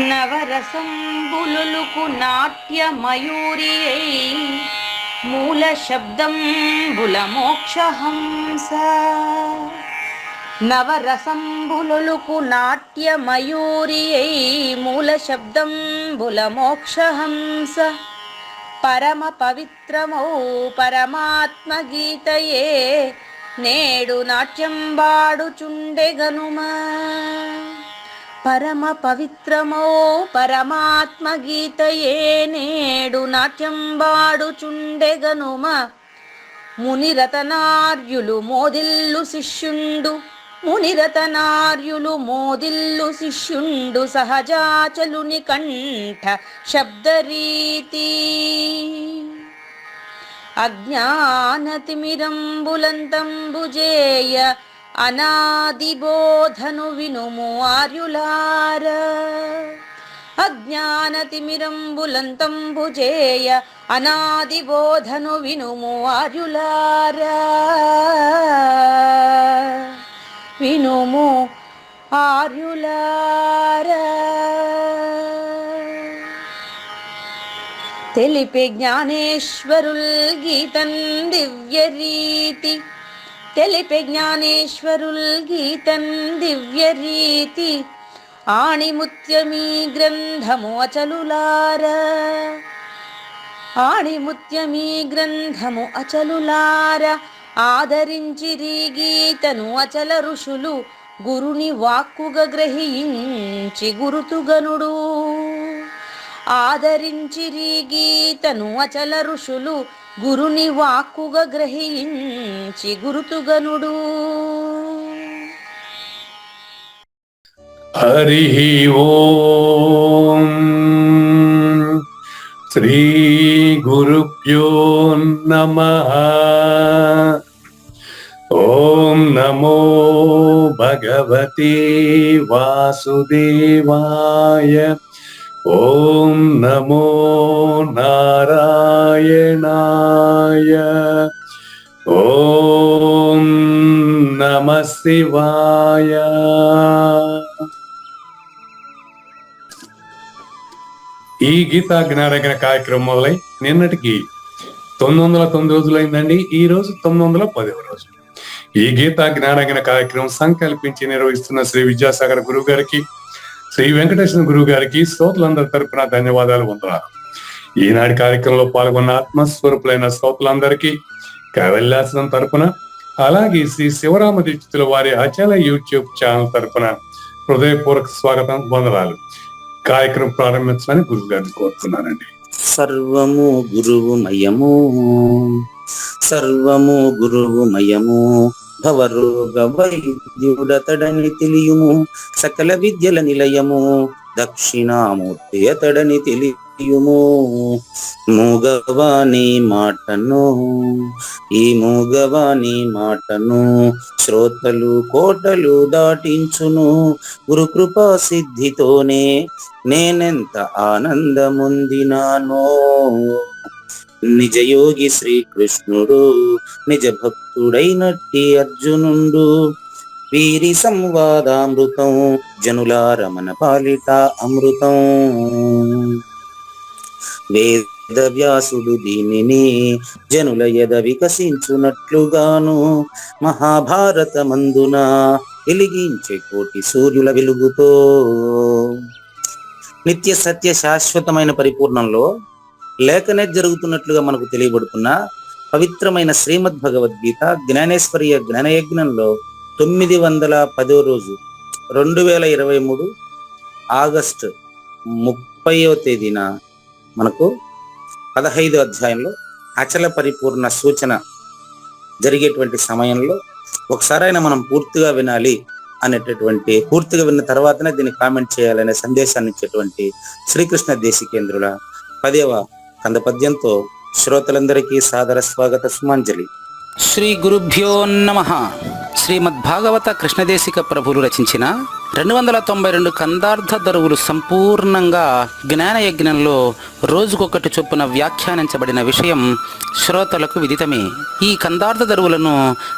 నవరసంబులుకు నాట్యమయూరియై మూల శబ్దంబుల మోక్షహంస. నవరసంబులుకు నాట్యమయూరియై మూల శబ్దంబుల మోక్షహంస. పరమ పవిత్రమౌ పరమాత్మ గీతయే నేడు నాట్యంబాడుచుండెగనుమా. పరమ పవిత్రమో పరమాత్మ గీతయే నేడు నాట్యంబాడుచుండెగనుమ. మునిరతనార్యులు మోదిల్లు శిష్యుండు, మునిరతనార్యులు మోదిల్లు శిష్యుండు సహజాచలుని కంఠ శబ్దరీతి. అజ్ఞానతిమిరంబులంతంబుజేయ అనాదిబోధను వినుము ఆర్యులార. అజ్ఞానతిమిరంబులంతంబుజేయ అనాదిబోధను వినుము ఆర్యులార. వినుము ఆర్యులార. తెలిపే జ్ఞానేశ్వరుల్ గీతన్ దివ్యరీతి. తెలిపే జ్ఞానేశ్వరుల్ గీతన్ దివ్యరీతి. ఆణిముత్యమీ గ్రంథము అచలులార. ఆణిముత్యమీ గ్రంథము అచలులార. ఆదరించిరి గీతను అచల ఋషులు గురుని వాక్కుగా గ్రహించి గురుతుగనుడు. ఆదరించిరి గీతను అచల ఋషులు గురుని వాక్కుగా గ్రహించి గురుతుగనుడు. హరి ఓం. శ్రీ గురుభ్యో నమః. ఓం నమో భగవతే వాసుదేవాయ. ఓం నమో నారాయణాయ. ఓం నమః శివాయ. ఈ గీతా జ్ఞానయజ్ఞ కార్యక్రమం మొదలై నిన్నటికి 909 రోజులైందండి. ఈ రోజు 910వ రోజు. ఈ గీతా జ్ఞానయజ్ఞ కార్యక్రమం సంకల్పించి నిర్వహిస్తున్న శ్రీ విద్యాసాగర్ గురువు గారికి, శ్రీ వెంకటేశ్వర గురువు గారికి శ్రోతలందరి తరపున ధన్యవాదాలు వందనాలు. ఈనాటి కార్యక్రమంలో పాల్గొన్న ఆత్మస్వరూపులైన శ్రోతలందరికీ కైవల్యాసనం తరపున, అలాగే శ్రీ శివరామ దీక్షితుల వారి అచల యూట్యూబ్ ఛానల్ తరపున హృదయపూర్వక స్వాగతం వందనాలు. కార్యక్రమం ప్రారంభించాలని గురువు గారిని కోరుతున్నానండి. సర్వము గురువుమయము, సర్వము గురువుమయము. భవరోగ వైద్యుడతడని తెలియుము, సకల విద్యల నిలయము. దక్షిణామూర్తి అతడని తెలియుము. మూగవాణి మాటను, ఈ మూగవాణి మాటను శ్రోతలు కోటలు దాటించును. గురుకృపా సిద్ధితోనే నేనెంత ఆనందముందినానో. నిజయోగి శ్రీకృష్ణుడు నిజ భక్తుడైనట్టి అర్జునుండు. వీరి సంవాదామృతం జనులారమణ పాలిట అమృతం. వేద వ్యాసుడు దీనిని జనుల ఎద వికసించునట్లుగాను మహాభారతమందున వెలిగించే కోటి సూర్యుల వెలుగుతో. నిత్య సత్య శాశ్వతమైన పరిపూర్ణంలో లేఖనే జరుగుతున్నట్లుగా మనకు తెలియబడుతున్న పవిత్రమైన శ్రీమద్ భగవద్గీత జ్ఞానేశ్వర్య జ్ఞానయజ్ఞంలో 910వ రోజు 2023 ఆగస్టు 30వ తేదీన మనకు 15వ అధ్యాయంలో అచల పరిపూర్ణ సూచన జరిగేటువంటి సమయంలో ఒకసారి అయినా మనం పూర్తిగా వినాలి అనేటటువంటి, పూర్తిగా విన్న తర్వాతనే దీన్ని కామెంట్ చేయాలనే సందేశాన్ని ఇచ్చేటువంటి శ్రీకృష్ణ దేశికేంద్రుల 10వ కంద పద్యంతో శ్రోతలందరికీ సాదర స్వాగత సుమాంజలి. శ్రీ గురుభ్యో నమః. శ్రీమద్భాగవత కృష్ణదేశిక ప్రభులు రచించిన 292 కందార్థ దరువులు సంపూర్ణంగా జ్ఞానయజ్ఞంలో రోజుకొకటి చొప్పున వ్యాఖ్యానించబడిన విషయం శ్రోతలకు విదితమే. ఈ కందార్థ దరువులను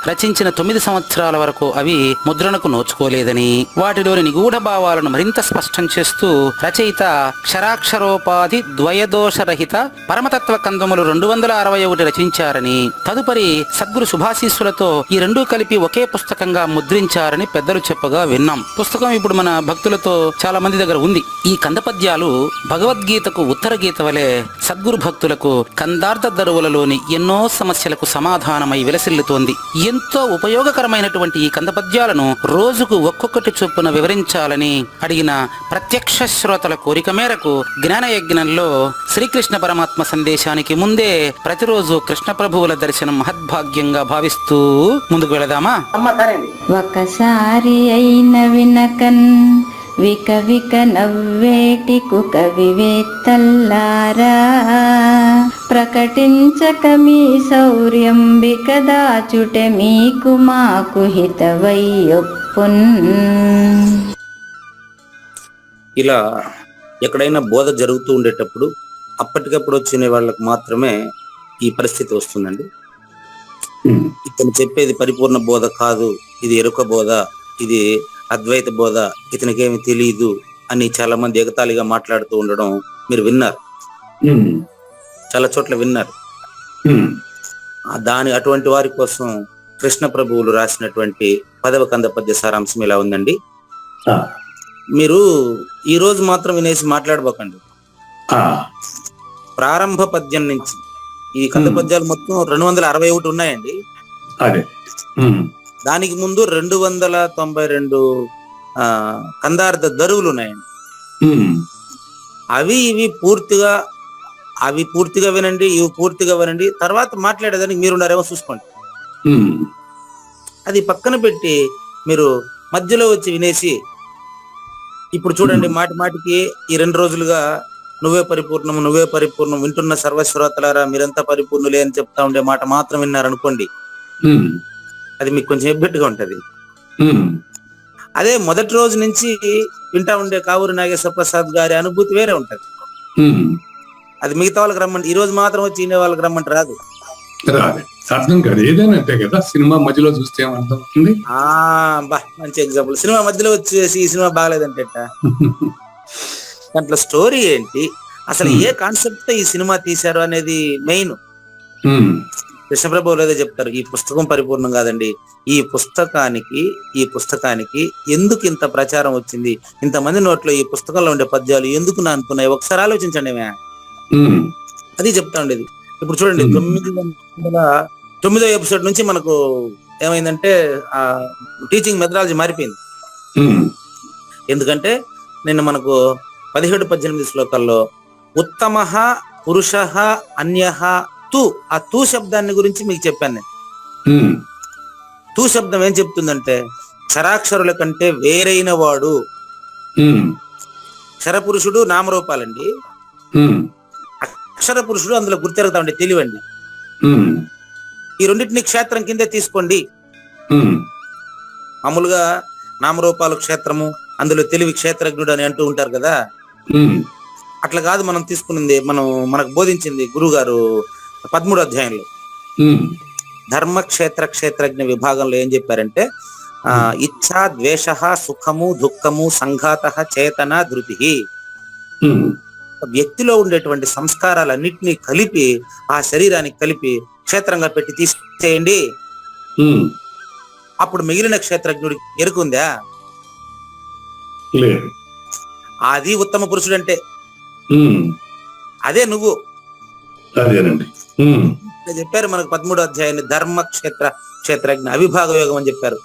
రచించిన 9 సంవత్సరాల వరకు అవి ముద్రణకు నోచుకోలేదని, వాటిలోని నిగూఢ భావాలను మరింత స్పష్టం చేస్తూ రచయిత క్షరాక్షరోపాధి ద్వయదోషరహిత పరమతత్వ కందములు 261 రచించారని, తదుపరి సద్గురు శుభాశీస్సులతో ఈ రెండూ కలిపి ఒకే పుస్తకంగా ముద్రించారని పెద్దలు చెప్పగా విన్నాం. పుస్తకం ఇప్పుడు మన భక్తులతో చాలా మంది దగ్గర ఉంది. ఈ కందపద్యాలు భగవద్గీతకు ఉత్తర గీత వలె సద్గురు భక్తులకు కందార్థ దరువులలోని ఎన్నో సమస్యలకు సమాధానమై విలసిల్లుతోంది. ఎంతో ఉపయోగకరమైనటువంటి ఈ కందపద్యాలను రోజుకు ఒక్కొక్కటి చొప్పున వివరించాలని అడిగిన ప్రత్యక్ష శ్రోతల కోరిక మేరకు జ్ఞానయజ్ఞంలో శ్రీకృష్ణ పరమాత్మ సందేశానికి ముందే ప్రతిరోజు కృష్ణ ప్రభువుల దర్శనం మహద్భాగ్యంగా భావిస్తూ ముందుకు వెళదామా? ఒకసారి అయిన వినకన్ విక విక నవ్వేటి కుక వివేత్తల్లారా, ప్రకటించక మీ శౌర్యం బికదాచుటె మీకు మాకు హితవయ్యొప్పున్. ఇలా ఎక్కడైనా బోధ జరుగుతూ ఉండేటప్పుడు అప్పటికప్పుడు వచ్చిన వాళ్ళకి మాత్రమే ఈ పరిస్థితి వస్తుందండి. ఇతను చెప్పేది పరిపూర్ణ బోధ కాదు, ఇది ఎరుక బోధ, ఇది అద్వైత బోధ, ఇతనికేమి తెలియదు అని చాలా మంది ఎగతాళిగా మాట్లాడుతూ ఉండడం మీరు విన్నారు, చాలా చోట్ల విన్నారు. అటువంటి వారి కోసం కృష్ణ ప్రభువులు రాసినటువంటి 10వ కంద పద్య సారాంశం ఇలా ఉందండి. మీరు ఈ రోజు మాత్రం వినేసి మాట్లాడబోకండి. ప్రారంభ పద్యం నుంచి ఈ కంద పద్యాలు మొత్తం 261 ఉన్నాయండి. దానికి ముందు 292 కందార్థ దరువులు ఉన్నాయండి. ఇవి పూర్తిగా వినండి, ఇవి పూర్తిగా వినండి. తర్వాత మాట్లాడేదానికి మీరున్నారేమో చూసుకోండి. అది పక్కన పెట్టి మీరు మధ్యలో వచ్చి వినేసి ఇప్పుడు చూడండి, మాటి మాటికి ఈ 2 రోజులుగా నువ్వే పరిపూర్ణం వింటున్న సర్వశ్రోతలారా మీరంతా పరిపూర్ణులే అని చెప్తా ఉండే మాట మాత్రం విన్నారనుకోండి, అది మీకు కొంచెం ఎబ్బెట్టుగా ఉంటది. అదే మొదటి రోజు నుంచి వింటా ఉండే కావూరి నాగేశ్వర ప్రసాద్ గారి అనుభూతి వేరే ఉంటది. అది మిగతా వాళ్ళకి రమ్మంటే, ఈ రోజు మాత్రం వచ్చి వినే వాళ్ళకి రమ్మంటే రాదు. అర్థం కాదు, ఏదైనా అంతే కదా. సినిమా మధ్యలో చూస్తే ఏమర్థం అవుతుంది? మంచి ఎగ్జాంపుల్, సినిమా మధ్యలో వచ్చేసి ఈ సినిమా బాగలేదంటే దాంట్లో స్టోరీ ఏంటి, అసలు ఏ కాన్సెప్ట్ తో ఈ సినిమా తీశారు అనేది మెయిన్. కృష్ణప్రభువులు ఏదో చెప్తారు, ఈ పుస్తకం పరిపూర్ణం కాదండి, ఈ పుస్తకానికి ఎందుకు ఇంత ప్రచారం వచ్చింది, ఇంతమంది నోట్లో ఈ పుస్తకంలో ఉండే పద్యాలు ఎందుకు నానుకున్నాయి, ఒకసారి ఆలోచించండి. అది చెప్తా ఉండేది. ఇప్పుడు చూడండి, 9వ ఎపిసోడ్ నుంచి మనకు ఏమైందంటే ఆ టీచింగ్ మెథడాలజీ మారిపోయింది. ఎందుకంటే నిన్న మనకు 17-18 శ్లోకాల్లో ఉత్తమః పురుషః అన్యః తు, ఆ తూ శబ్దాన్ని గురించి మీకు చెప్పాను నేను. తూ శబ్దం ఏం చెప్తుందంటే క్షరాక్షరుల కంటే వేరైన వాడు. క్షరపురుషుడు నామరూపాలండి, అక్షర పురుషుడు అందులో గుర్తెరుగుతా ఉండే తెలివండి. ఈ రెండింటిని క్షేత్రం కిందే తీసుకోండి. మామూలుగా నామరూపాలు క్షేత్రము, అందులో తెలివి క్షేత్రజ్ఞుడు అని అంటూ ఉంటారు కదా. అట్లా కాదు మనం తీసుకున్నది, మనకు బోధించింది గురువు గారు 13వ అధ్యాయంలో ధర్మక్షేత్ర క్షేత్రజ్ఞ విభాగంలో ఏం చెప్పారంటే ఇచ్ఛా ద్వేష సుఖము దుఃఖము సంఘాత చేతన ధృతి, వ్యక్తిలో ఉండేటువంటి సంస్కారాలన్నింటినీ కలిపి ఆ శరీరానికి కలిపి క్షేత్రంగా పెట్టి తీసేయండి. అప్పుడు మిగిలిన క్షేత్రజ్ఞుడి ఎరుకుందా? అది ఉత్తమ పురుషుడు అంటే అదే అదేనండి. చెప్పారు మనకు 13వ అధ్యాయాన్ని క్షేత్రజ్ఞ అవిభాగ యోగం అని చెప్పారు.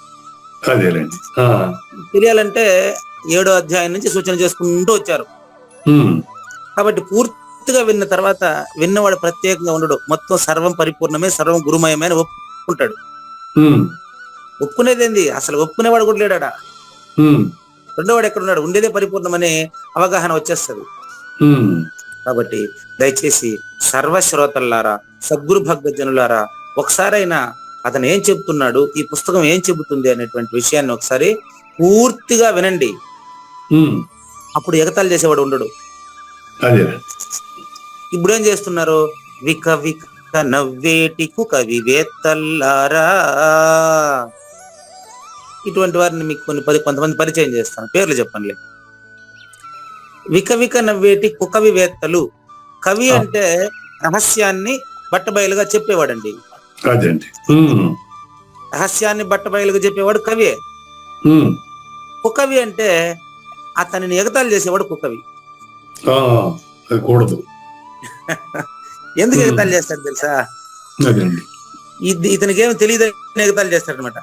తెలియాలంటే 7వ అధ్యాయం నుంచి సూచన చేసుకుంటూ వచ్చారు. కాబట్టి పూర్తిగా విన్న తర్వాత విన్నవాడు ప్రత్యేకంగా ఉండడు, మొత్తం సర్వం పరిపూర్ణమే సర్వం గురుమయమే అని ఒప్పుకుంటాడు. ఒప్పుకునేదేంది, అసలు ఒప్పుకునేవాడు కూడా లేడా. రెండోవాడు ఎక్కడున్నాడు, ఉండేదే పరిపూర్ణమనే అవగాహన వచ్చేస్తుంది. కాబట్టి దయచేసి సర్వశ్రోతల్లారా, సద్గురు భక్తజనులారా, ఒకసారైనా అతను ఏం చెప్తున్నాడు, ఈ పుస్తకం ఏం చెబుతుంది అనేటువంటి విషయాన్ని ఒకసారి పూర్తిగా వినండి. ఉమ్, అప్పుడు ఎగతాళి చేసేవాడు ఉండడు. అదే. ఇప్పుడు ఏం చేస్తున్నారు, విక విక నవ్వేటి కుక వివేత్తల్లారా, ఇటువంటి వారిని మీకు కొంతమంది పరిచయం చేస్తాను, పేర్లు చెప్పండి. విక విక నవ్వేటి కుక వివేత్తలు. కవి అంటే రహస్యాన్ని బట్టబయలుగా చెప్పేవాడండి. అదేండి. రహస్యాన్ని బట్టబయలుగా చెప్పేవాడు కవియే. కుకవి అంటే అతనిని ఎగతాళి చేసేవాడు కుకవి. అది కూడదు. ఎందుకు ఎగతాళి చేస్తాడు తెలుసా? ఇతనికి ఏమి తెలియదు ఎగతాళి చేస్తాడు అనమాట.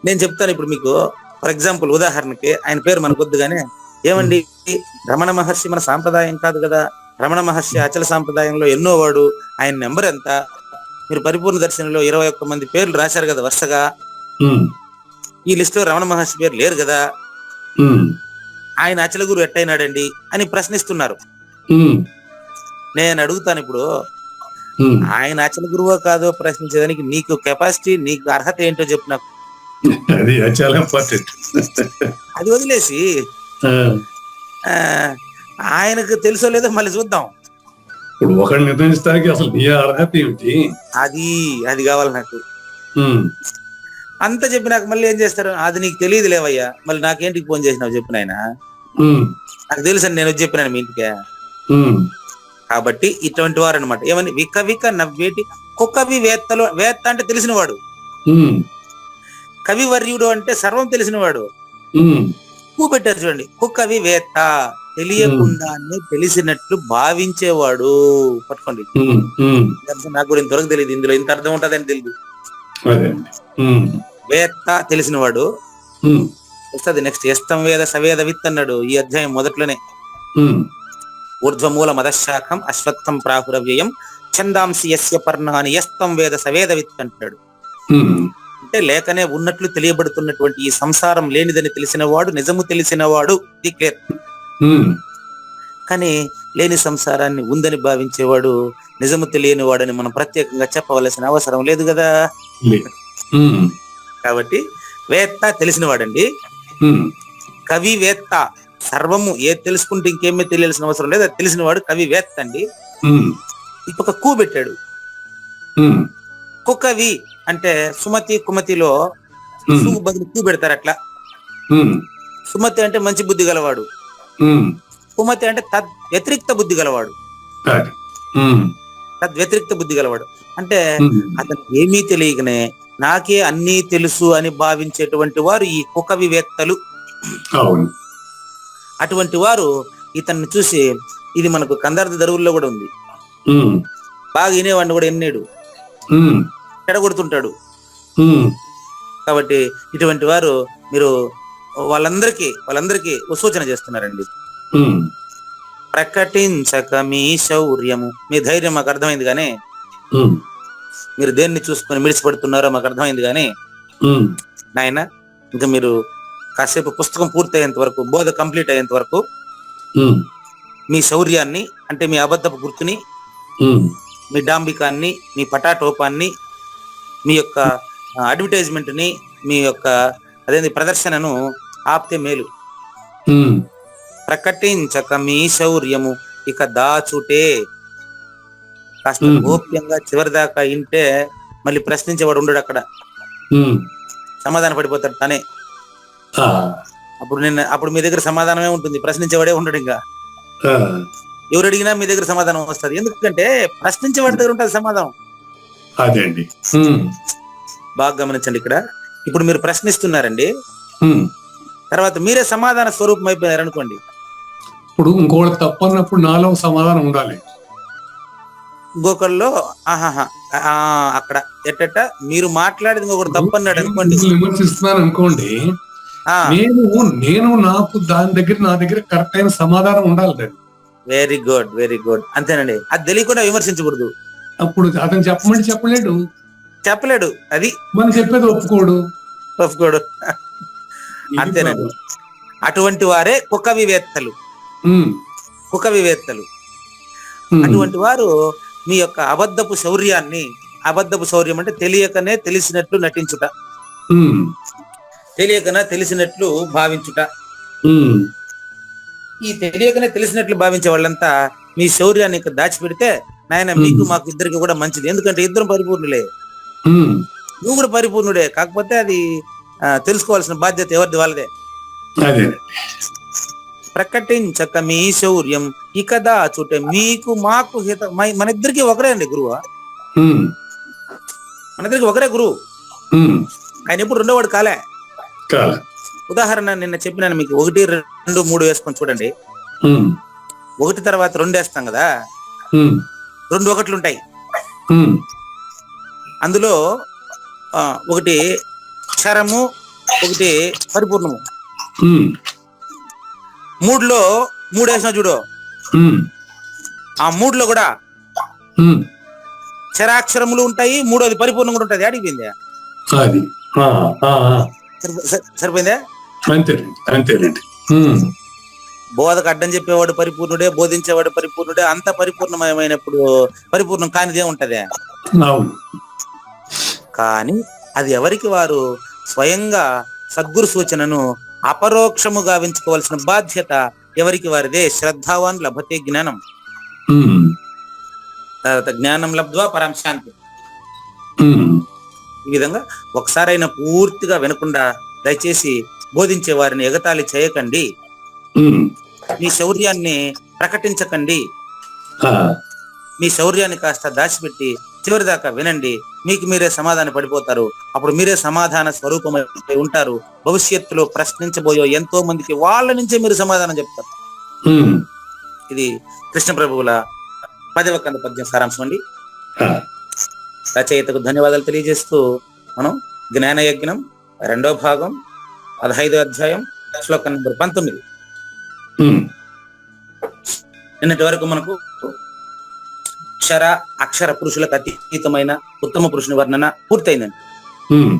నేను చెప్తాను ఇప్పుడు మీకు. ఫర్ ఎగ్జాంపుల్, ఉదాహరణకి ఆయన పేరు మనకు వద్దు గానే, ఏమండి రమణ మహర్షి మన సాంప్రదాయం కాదు కదా, రమణ మహర్షి అచల సాంప్రదాయంలో ఎన్నో వాడు, ఆయన నెంబర్ ఎంత? మీరు పరిపూర్ణ దర్శనంలో 21 మంది పేర్లు రాశారు కదా వరుసగా, ఈ లిస్ట్ లో రమణ మహర్షి పేరు లేరు కదా, ఆయన అచల గురువు ఎట్టయినాడండి అని ప్రశ్నిస్తున్నారు. నేను అడుగుతాను ఇప్పుడు, ఆయన అచల గురువో కాదో ప్రశ్నించేదానికి నీకు కెపాసిటీ, నీకు అర్హత ఏంటో చెప్పు నాకు. అది వదిలేసి ఆయనకు తెలుసో లేదో మళ్ళీ చూద్దాం. ఇప్పుడు ఒకటి నిర్ణయిస్తానికి అసలు నీ అర్హత ఏమిటి, అది కావాలి నాకు. అంత చెప్పినాక మళ్ళీ ఏం చేస్తారు, అది నీకు తెలియదు లేవయ్యా, మళ్ళీ నాకేంటికి ఫోన్ చేసినావు చెప్పిన ఆయన, నాకు తెలుసు అని నేను చెప్పినాను మీ ఇంటికే. కాబట్టి ఇటువంటి వారు అనమాట. ఏమని విక విక నవ్వేటి కుకవి వేత్తలు. వేత్త అంటే తెలిసినవాడు, కవివర్యుడు అంటే సర్వం తెలిసినవాడు. పెట్టారు చూడండి, కుకవి వేత్త, తెలియకుండానే తెలిసినట్లు భావించేవాడు. పట్టుకోండి, నాకు కూడా ఇంతవరకు తెలియదు, ఇందులో ఇంత అర్థం ఉంటుందని తెలియదు. వేత్త తెలిసినవాడు వస్తుంది. నెక్స్ట్ ఎస్తం వేద సవేద విత్ అన్నాడు ఈ అధ్యాయం మొదట్లోనే. ఊర్ధ్వమూల మదశాఖం అశ్వత్థం ప్రాహురవ్యయం ఛందాంసి యస్య పర్ణాని ఎస్తం వేద సవేద విత్ అంటాడు. అంటే లేకనే ఉన్నట్లు తెలియబడుతున్నటువంటి ఈ సంసారం లేనిదని తెలిసినవాడు, నిజము తెలిసినవాడు. ఇది క్లియర్. కానీ లేని సంసారాన్ని ఉందని భావించేవాడు నిజము తెలియని వాడని మనం ప్రత్యేకంగా చెప్పవలసిన అవసరం లేదు కదా. కాబట్టి వేత్త తెలిసినవాడండి. కవి వేత్త, సర్వము ఏది తెలుసుకుంటే ఇంకేమీ తెలియాల్సిన అవసరం లేదు, అది తెలిసినవాడు కవి వేత్త అండి. ఇంకొక కూ పెట్టాడు, కుకవి అంటే సుమతి కుమతిలో బదులు కూ పెడతారు అట్లా. సుమతి అంటే మంచి బుద్ధి గలవాడు, కుమతి అంటే వ్యతిరిక్త బుద్ధి గలవాడు. వ్యతిరిక్త బుద్ధి గలవాడు అంటే అతను ఏమీ తెలియకనే నాకే అన్నీ తెలుసు అని భావించేటువంటి వారు ఈ కుక వివేత్తలు. అటువంటి వారు ఇతన్ని చూసి, ఇది మనకు కందార్థ దరువుల్లో కూడా ఉంది, బాగా వినేవాడిని కూడా ఎన్నేడు చెడగొడుతుంటాడు. కాబట్టి ఇటువంటి వారు మీరు వాళ్ళందరికీ సూచన చేస్తున్నారండి. ప్రకటించక మీ శౌర్యము, మీ ధైర్యం మాకు అర్థమైంది కానీ, మీరు దేన్ని చూసుకొని మిడిసిపడుతున్నారో మాకు అర్థమైంది కానీ, నాయన ఇంకా మీరు కాసేపు పుస్తకం పూర్తయ్యేంత వరకు, బోధ కంప్లీట్ అయ్యేంత వరకు మీ శౌర్యాన్ని అంటే మీ అబద్ధపు గుర్తుని, మీ డాంబికాన్ని, మీ పటాటోపాన్ని, మీ యొక్క అడ్వర్టైజ్మెంట్ ని, మీ యొక్క అదేంటి ప్రదర్శనను ఆపితే మేలు. ప్రకటించక మీ శౌర్యము ఇక దాచుటే. కాస్త గోప్యంగా చివరి దాకా ఇంటే మళ్ళీ ప్రశ్నించేవాడు ఉండడు అక్కడ, సమాధానం పడిపోతాడు తనే. అప్పుడు మీ దగ్గర సమాధానమే ఉంటుంది, ప్రశ్నించేవాడే ఉండడు. ఇంకా ఎవరు అడిగినా మీ దగ్గర సమాధానం వస్తుంది, ఎందుకంటే ప్రశ్నించేవాడి దగ్గర ఉంటుంది సమాధానం. అదే అండి. బాగా గమనించండి. ఇక్కడ ఇప్పుడు మీరు ప్రశ్నిస్తున్నారండి, తర్వాత మీరే సమాధాన స్వరూపం అయిపోయారు అనుకోండి. ఇప్పుడు ఇంకోటి తప్పన్నప్పుడు నాలో సమాధానం ఉండాలి. ఇంకొకళ్ళు అక్కడ ఎట్ట మీరు మాట్లాడేది ఇంకొకటి తప్పన్నాడు అనుకోండి, విమర్శిస్తున్నాను అనుకోండి, నేను నాకు నా దగ్గర కరెక్ట్ అయిన సమాధానం ఉండాలి. Very good, very good. అంతేనండి. అది తెలియకుండా విమర్శించకూడదు. అప్పుడు అతను చెప్పలేడు, అది మనం చెప్పేది ఒప్పుకోడు. అంతేనండి. అటువంటి వారే కుక వివేత్తలు. అటువంటి వారు మీ యొక్క అబద్ధపు శౌర్యాన్ని అబద్ధపు శౌర్యం అంటే తెలియకనే తెలిసినట్లు నటించుట, ఉమ్, తెలియకనే తెలిసినట్లు భావించుట. ఉమ్, ఈ తెలియకనే తెలిసినట్లు భావించే వాళ్ళంతా మీ శౌర్యాన్ని ఇక్కడ దాచిపెడితే నాయన మీకు మాకు ఇద్దరికి కూడా మంచిది. ఎందుకంటే ఇద్దరం పరిపూర్ణులే, ఉమ్, నువ్వు కూడా పరిపూర్ణుడే. కాకపోతే అది తెలుసుకోవాల్సిన బాధ్యత ఎవరిది వాళ్ళదే. అదే. ప్రకటించక మీ శౌర్యం ఇక దాచుట మీకు మాకు హిత. మన ఇద్దరికి ఒకరే అండి గురువు, ఉమ్, మన ఇద్దరికి ఒకరే గురువు. ఉమ్, ఆయన ఎప్పుడు రెండో వాడు కాలే. కాల. ఉదాహరణ నిన్న చెప్పినాను మీకు, 1, 2, 3 వేసుకొని చూడండి. ఉమ్, 1 తర్వాత 2 వేస్తాం కదా, ఉమ్, 2 ఒకట్లు ఉంటాయి. ఉమ్, అందులో ఒకటి అక్షరము, ఒకటి పరిపూర్ణము. ఉమ్, 3లో 3 వేసినా చూడు, ఉమ్, ఆ 3లో కూడా ఉమ్, అక్షరాక్షరములు ఉంటాయి, 3వది పరిపూర్ణం కూడా ఉంటుంది. అడిగిపోయింది, అది. ఆ, ఆ, ఆ. సరిపోయిందే. అంతేనండి, అంతేనండి. ఉమ్, బోధకు అడ్డం చెప్పేవాడు పరిపూర్ణుడే, బోధించేవాడు పరిపూర్ణుడే. అంత పరిపూర్ణమయమైనప్పుడు పరిపూర్ణం కానిదే ఉంటదే. అవును. కానీ అది ఎవరికి వారు స్వయంగా సద్గురు సూచనను అపరోక్షము గావించుకోవాల్సిన బాధ్యత ఎవరికి వారిదే. శ్రద్ధావాన్ లభతే జ్ఞానం, ఉమ్, తర్వాత జ్ఞానం లబ్ధ్వా పరం శాంతి. ఉమ్, ఈ విధంగా ఒకసారైనా పూర్తిగా వినకుండా దయచేసి బోధించే వారిని ఎగతాళి చేయకండి, ఉమ్, మీ శౌర్యాన్ని ప్రకటించకండి. ఆ, మీ శౌర్యాన్ని కాస్త దాచిపెట్టి చివరి దాకా వినండి. మీకు మీరే సమాధాన పడిపోతారు. అప్పుడు మీరే సమాధాన స్వరూపమై ఉంటారు. భవిష్యత్తులో ప్రశ్నించబోయే ఎంతో మందికి వాళ్ళ నుంచే మీరు సమాధానం చెప్తారు. ఉమ్, ఇది కృష్ణ ప్రభువుల 10వ కంద పద్యం సారాంశం అండి. ఆ, రచయితకు ధన్యవాదాలు తెలియజేస్తూ మనం జ్ఞానయజ్ఞం 2వ భాగం 15వ అధ్యాయం శ్లోకం నంబర్ 19. ఉమ్, నిన్నటి వరకు మనకు అక్షర పురుషులకు అతీతమైన ఉత్తమ పురుషుని వర్ణన పూర్తయిందండి. ఉమ్,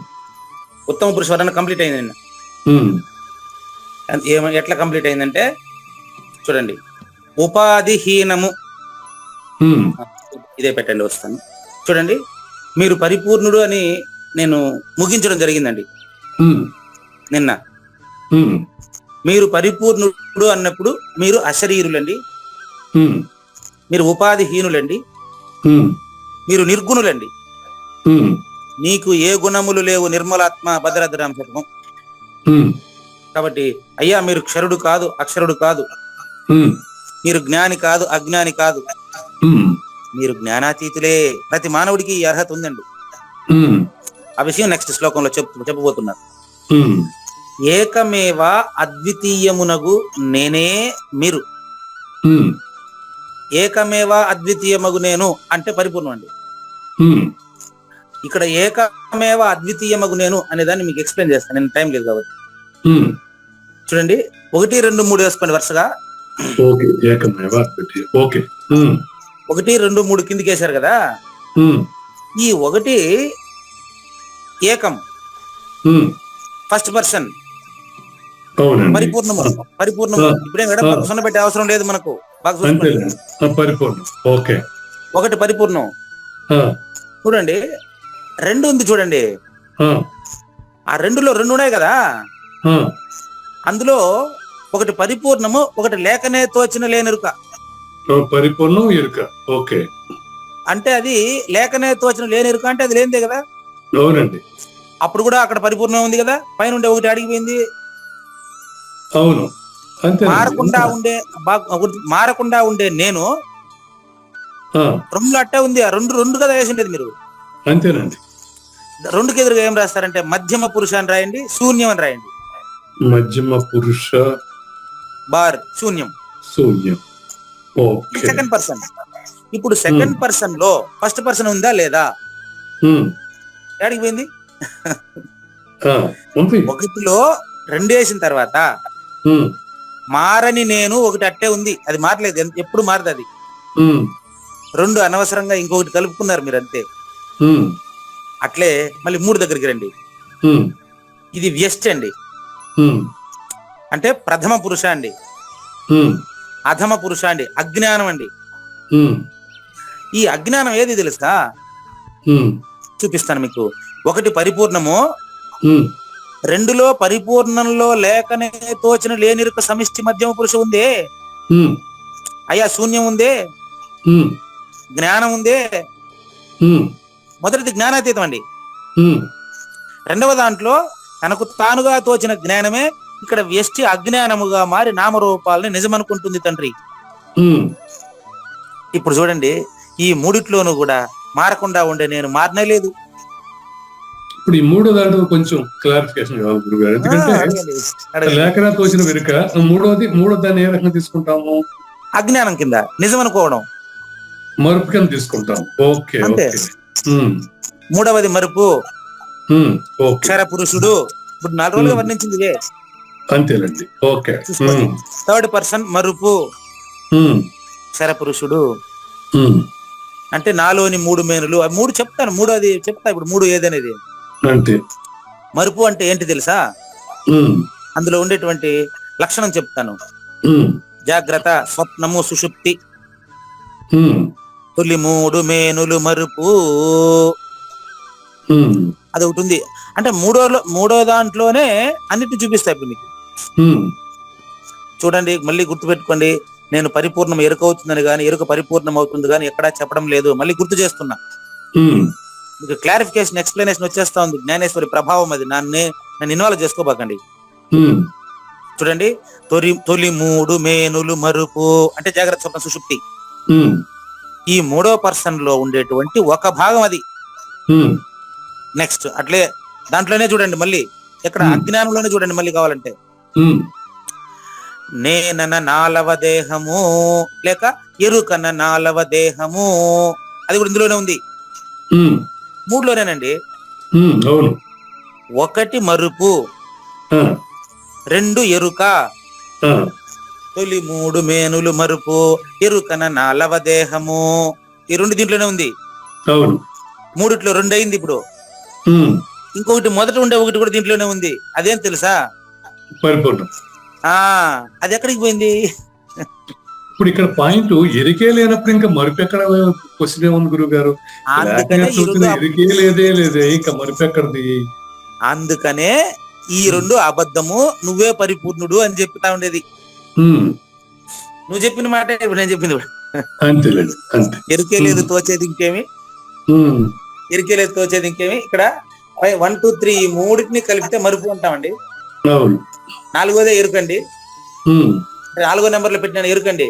ఉత్తమ పురుష వర్ణన కంప్లీట్ అయిందండి. ఉమ్, ఎట్లా కంప్లీట్ అయిందంటే చూడండి, ఉపాధిహీనము. ఉమ్, ఇదే పెట్టండి, వస్తాను. చూడండి, మీరు పరిపూర్ణుడు అని నేను ముగించడం జరిగిందండి ఉమ్, నిన్న. ఉమ్, మీరు పరిపూర్ణుడు అన్నప్పుడు మీరు అశరీరులండి, ఉమ్, మీరు ఉపాధిహీనులండి, ఉమ్, మీరు నిర్గుణులండి. ఉమ్, నీకు ఏ గుణములు లేవు, నిర్మలాత్మ భద్రద్రాం శతకం. ఉమ్, కాబట్టి అయ్యా మీరు క్షరుడు కాదు, అక్షరుడు కాదు, ఉమ్, మీరు జ్ఞాని కాదు, అజ్ఞాని కాదు, ఉమ్, మీరు జ్ఞానాతీతులే. ప్రతి మానవుడికి ఈ అర్హత ఉందండి. ఉమ్, ఆ విషయం నెక్స్ట్ శ్లోకంలో చెప్పబోతున్నారు. ఉమ్, ఏకమేవ అద్వితీయమునగు నేనే మీరు. ఉమ్, ఏకమేవ అద్వితీయమగు నేను అంటే పరిపూర్ణం అండి. ఉమ్, ఇక్కడ ఏకమేవ అద్వితీయమగు నేను అనే దాన్ని మీకు ఎక్స్ప్లెయిన్ చేస్తాను, నేను టైం లేదు కాబట్టి. ఉమ్, చూడండి, 1, 2, 3 వేసుకోండి వరుసగా. ఓకే. ఏకమేవ అద్వితీయ. ఓకే. ఉమ్, 1, 2, 3 కిందికి వేశారు కదా. ఉమ్, ఈ 1 ఏకం, ఉమ్, ఫస్ట్ పర్సన్, అవునండి. పరిపూర్ణము. పరిపూర్ణము ఇప్పుడే మేడం సున్న పెట్టే అవసరం లేదు మనకు. బాగా చూసుకోండి. అంతేనండి. పరిపూర్ణం. ఓకే. 1 పరిపూర్ణం. ఆ, చూడండి, 2 ఉంది చూడండి. ఆ, ఆ 2లో 2 ఉన్నాయి కదా. ఆ, అందులో 1 పరిపూర్ణము, 1 లేకనే తోచిన లేనెరుక. పరిపూర్ణం ఎరుక. ఓకే. అంటే అది లేకనే తోచిన లేనెరుక అంటే అది లేనిదే కదా. అవునండి. అప్పుడు కూడా అక్కడ పరిపూర్ణం ఉంది కదా. పైన ఉండే 1 అడిగిపోయింది. అవును. అంతే. మారకుండా ఉండే నేను 2లో అట్టే ఉంది. ఆ 2 కదా వేసిండేది మీరు. అంతేనండి. 2కి ఎదురుగా ఏం రాస్తారంటే మధ్యమ పురుష అని రాయండి, శూన్యం అని రాయండి. మధ్యమ పురుష బార్ శూన్యం. శూన్యం. ఓకే. Second person. ఇప్పుడు సెకండ్ పర్సన్ లో ఫస్ట్ పర్సన్ ఉందా లేదా? ఎడిగిపోయింది. 1లో 2 వేసిన తర్వాత మారని నేను 1 అట్టే ఉంది, అది మారలేదు, ఎప్పుడు మారదు అది. 2 అనవసరంగా ఇంకొకటి కలుపుకున్నారు మీరు, అంతే. అట్లే మళ్ళీ 3 దగ్గరికి రండి. ఇది వ్యష్టి అండి, అంటే ప్రథమ పురుష అండి, అధమ పురుష అండి, అజ్ఞానం అండి. ఈ అజ్ఞానం ఏది తెలుసా? ఉమ్, చూపిస్తాను మీకు. ఒకటి పరిపూర్ణము, ఉమ్, రెండులో పరిపూర్ణంలో లేకనే తోచిన లేనిరుక సమిష్టి మధ్యమ పురుష ఉందే ఉమ్, అయ్యా, శూన్యం ఉందే, ఉమ్, జ్ఞానం ఉందే. ఉమ్, మొదటిది జ్ఞానాతీతం అండి. ఉమ్, రెండవ దాంట్లో తనకు తానుగా తోచిన జ్ఞానమే ఇక్కడ వ్యష్టి అజ్ఞానముగా మారి నామరూపాలని నిజమనుకుంటుంది తండ్రి. ఉమ్. ఇప్పుడు చూడండి, ఈ మూడిట్లోనూ కూడా మారకుండా ఉండే నేను మారనే లేదు. ఇప్పుడు ఈ మూడో దాంట్లో కొంచెం క్లారిఫికేషన్ కావాలి గురుగారు. ఎందుకంటే అడగండి, అడగండి. లేఖనా తోచిన వెనుక మూడో దాన్ని ఏ రకంగా తీసుకుంటాము? అజ్ఞానం కింద నిజం అనుకోవడం మరుపు కింద తీసుకుంటాం. ఓకే, అంతే. ఓకే. ఉమ్, మూడవది మరుపు, ఉమ్, ఓకే. క్షర పురుషుడు. ఇప్పుడు 4 రోజులుగా వర్ణించింది ఇదే. అంతేనండి. ఓకే. చూసుకోండి. ఉమ్, థర్డ్ పర్సన్ మరుపు, ఉమ్, క్షర పురుషుడు. ఉమ్, అంటే నాలోని 3 మేనులు. ఆ 3 చెప్తాను, 3 చెప్తా. ఇప్పుడు 3 ఏదనేది. అంతే. మరుపు అంటే ఏంటి తెలుసా? ఉమ్, అందులో ఉండేటువంటి లక్షణం చెప్తాను. ఉమ్, జాగ్రత్త, స్వప్నము, సుషుప్తి. ఉమ్, తొలి 3 మేనులు మరుపు, ఉమ్, అది ఒకటి ఉంది. అంటే మూడో దాంట్లోనే అన్నిటిని చూపిస్తాయి. ఇప్పుడు మీకు ఉమ్, చూడండి, మళ్ళీ గుర్తుపెట్టుకోండి. నేను పరిపూర్ణం ఎరుక అవుతుందని కానీ, ఎరుక పరిపూర్ణం అవుతుంది కానీ ఎక్కడా చెప్పడం లేదు. మళ్ళీ గుర్తు చేస్తున్నా. ఉమ్, మీకు క్లారిఫికేషన్, ఎక్స్ప్లెనేషన్ వచ్చేస్తా ఉంది. జ్ఞానేశ్వరి ప్రభావం అది. నన్ను ఇన్వాల్వ్ చేసుకోబాకండి. ఉమ్, చూడండి, తొలి 3 మేనులు మరుపు అంటే జాగ్రత్త, స్వప్న, సుషుప్తి. ఉమ్, ఈ 3వ పర్సన్ లో ఉండేటువంటి ఒక భాగం అది. ఉమ్, నెక్స్ట్ అట్లే దాంట్లోనే చూడండి, మళ్ళీ ఎక్కడ అజ్ఞానంలోనే చూడండి మళ్ళీ కావాలంటే. ఉమ్, నేనన 4వ దేహము లేక ఎరుకన 4వ దేహము, అది కూడా ఇందులోనే ఉంది. ఉమ్, 3లోనేనండి. ఉమ్, అవును. 1 మరుపు, ఆ, 2 ఎరుక. ఆ, తొలి 3 మేనులు మరుపు, ఎరుకన 4వ దేహము. ఈ 2 దీంట్లోనే ఉంది. అవును. 3లో 2 అయింది. ఇప్పుడు ఉమ్, ఇంకొకటి మొదట ఉండే ఒకటి కూడా దీంట్లోనే ఉంది. అదేం తెలుసా? పరిపూర్ణం. అది ఎక్కడికి పోయింది? ఇప్పుడు ఇక్కడ పాయింట్ ఎరికే లేనప్పుడు ఇంకా మరుపు ఎక్కడ క్వశ్చన్ ఏముంది గురువు గారు? అందుకనే ఈ చూసిన 2 ఎరికే లేదే ఇంకా మరుపు ఎక్కడిది? అందుకనే ఈ 2 అబద్ధము, నువ్వే పరిపూర్ణుడు అని చెప్తా ఉండేది. ఉమ్, నువ్వు చెప్పిన మాట ఇప్పుడు నేను చెప్పింది. అంతేలేండి, అంతే. ఎరికే లేదు, తోచేది ఇంకేమి. ఉమ్, ఎరికే లేదు, తోచేది ఇంకేమి. ఇక్కడ 1, 2, 3 ఈ 3టిని కలిపితే మరుపు అంటామండి. అవును. 4వదే ఎరుకండి. ఉమ్, 4వ నెంబర్లో పెట్టిన ఎరుకండి.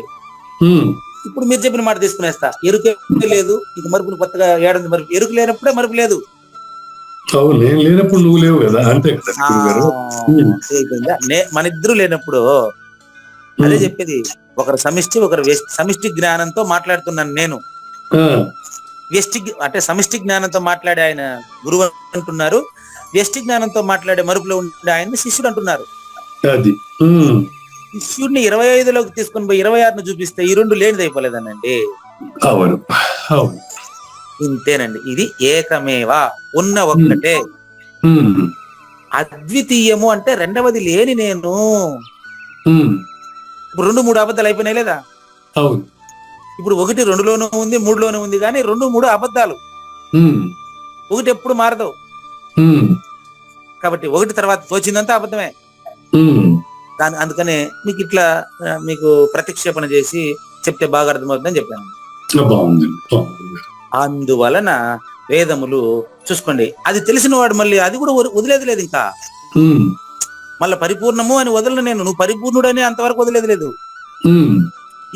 ఉమ్, ఇప్పుడు మీరు చెప్పిన మాట తీసుకునేస్తా. ఎరుకే లేదు, ఇక మరుపుని కొత్తగా ఏడంది మరుపు. ఎరుకు లేనప్పుడే మరుపు లేదు. అవును. నేను లేనప్పుడు నువ్వు లేవు కదా, అంతే కదా గురువు గారు. మన ఇద్దరు లేనప్పుడు అదే చెప్పేది. ఒకరు సమిష్టి, ఒకరు సమిష్టి జ్ఞానంతో మాట్లాడుతున్నాను నేను. వ్యష్టి అంటే సమిష్టి జ్ఞానంతో మాట్లాడే ఆయన గురువు అంటున్నారు. వ్యష్టి జ్ఞానంతో మాట్లాడే మరుపులో ఉండే ఆయన్ని శిష్యుడు అంటున్నారు. అది శిష్యుడిని 25లోకి తీసుకొని పోయి 26ను చూపిస్తే ఈ 2 లేనిది అయిపోలేదనండి. అవును, అవును. ఇంతేనండి. ఇది ఏకమేవా, ఉన్న ఒక్కటే. అద్వితీయము అంటే రెండవది లేని నేను. ఇప్పుడు 2, 3 అబద్ధాలు అయిపోయినాయి లేదా? అవును. ఇప్పుడు 1 2లోనూ ఉంది, 3లోనూ ఉంది. కానీ 2, 3 అబద్ధాలు. 1 ఎప్పుడు మారదు. కాబట్టి 1 తర్వాత తోచిందంతా అబద్ధమే. అందుకనే మీకు ఇట్లా మీకు ప్రతిక్షేపణ చేసి చెప్తే బాగా అర్థమవుతుందని చెప్పాను. అందువలన వేదములు చూసుకోండి, అది తెలిసిన వాడు మళ్ళీ అది కూడా వదిలేదు లేదు. ఇంకా మళ్ళీ పరిపూర్ణము అని వదలను నేను. నువ్వు పరిపూర్ణుడని అంతవరకు వదిలేదు లేదు.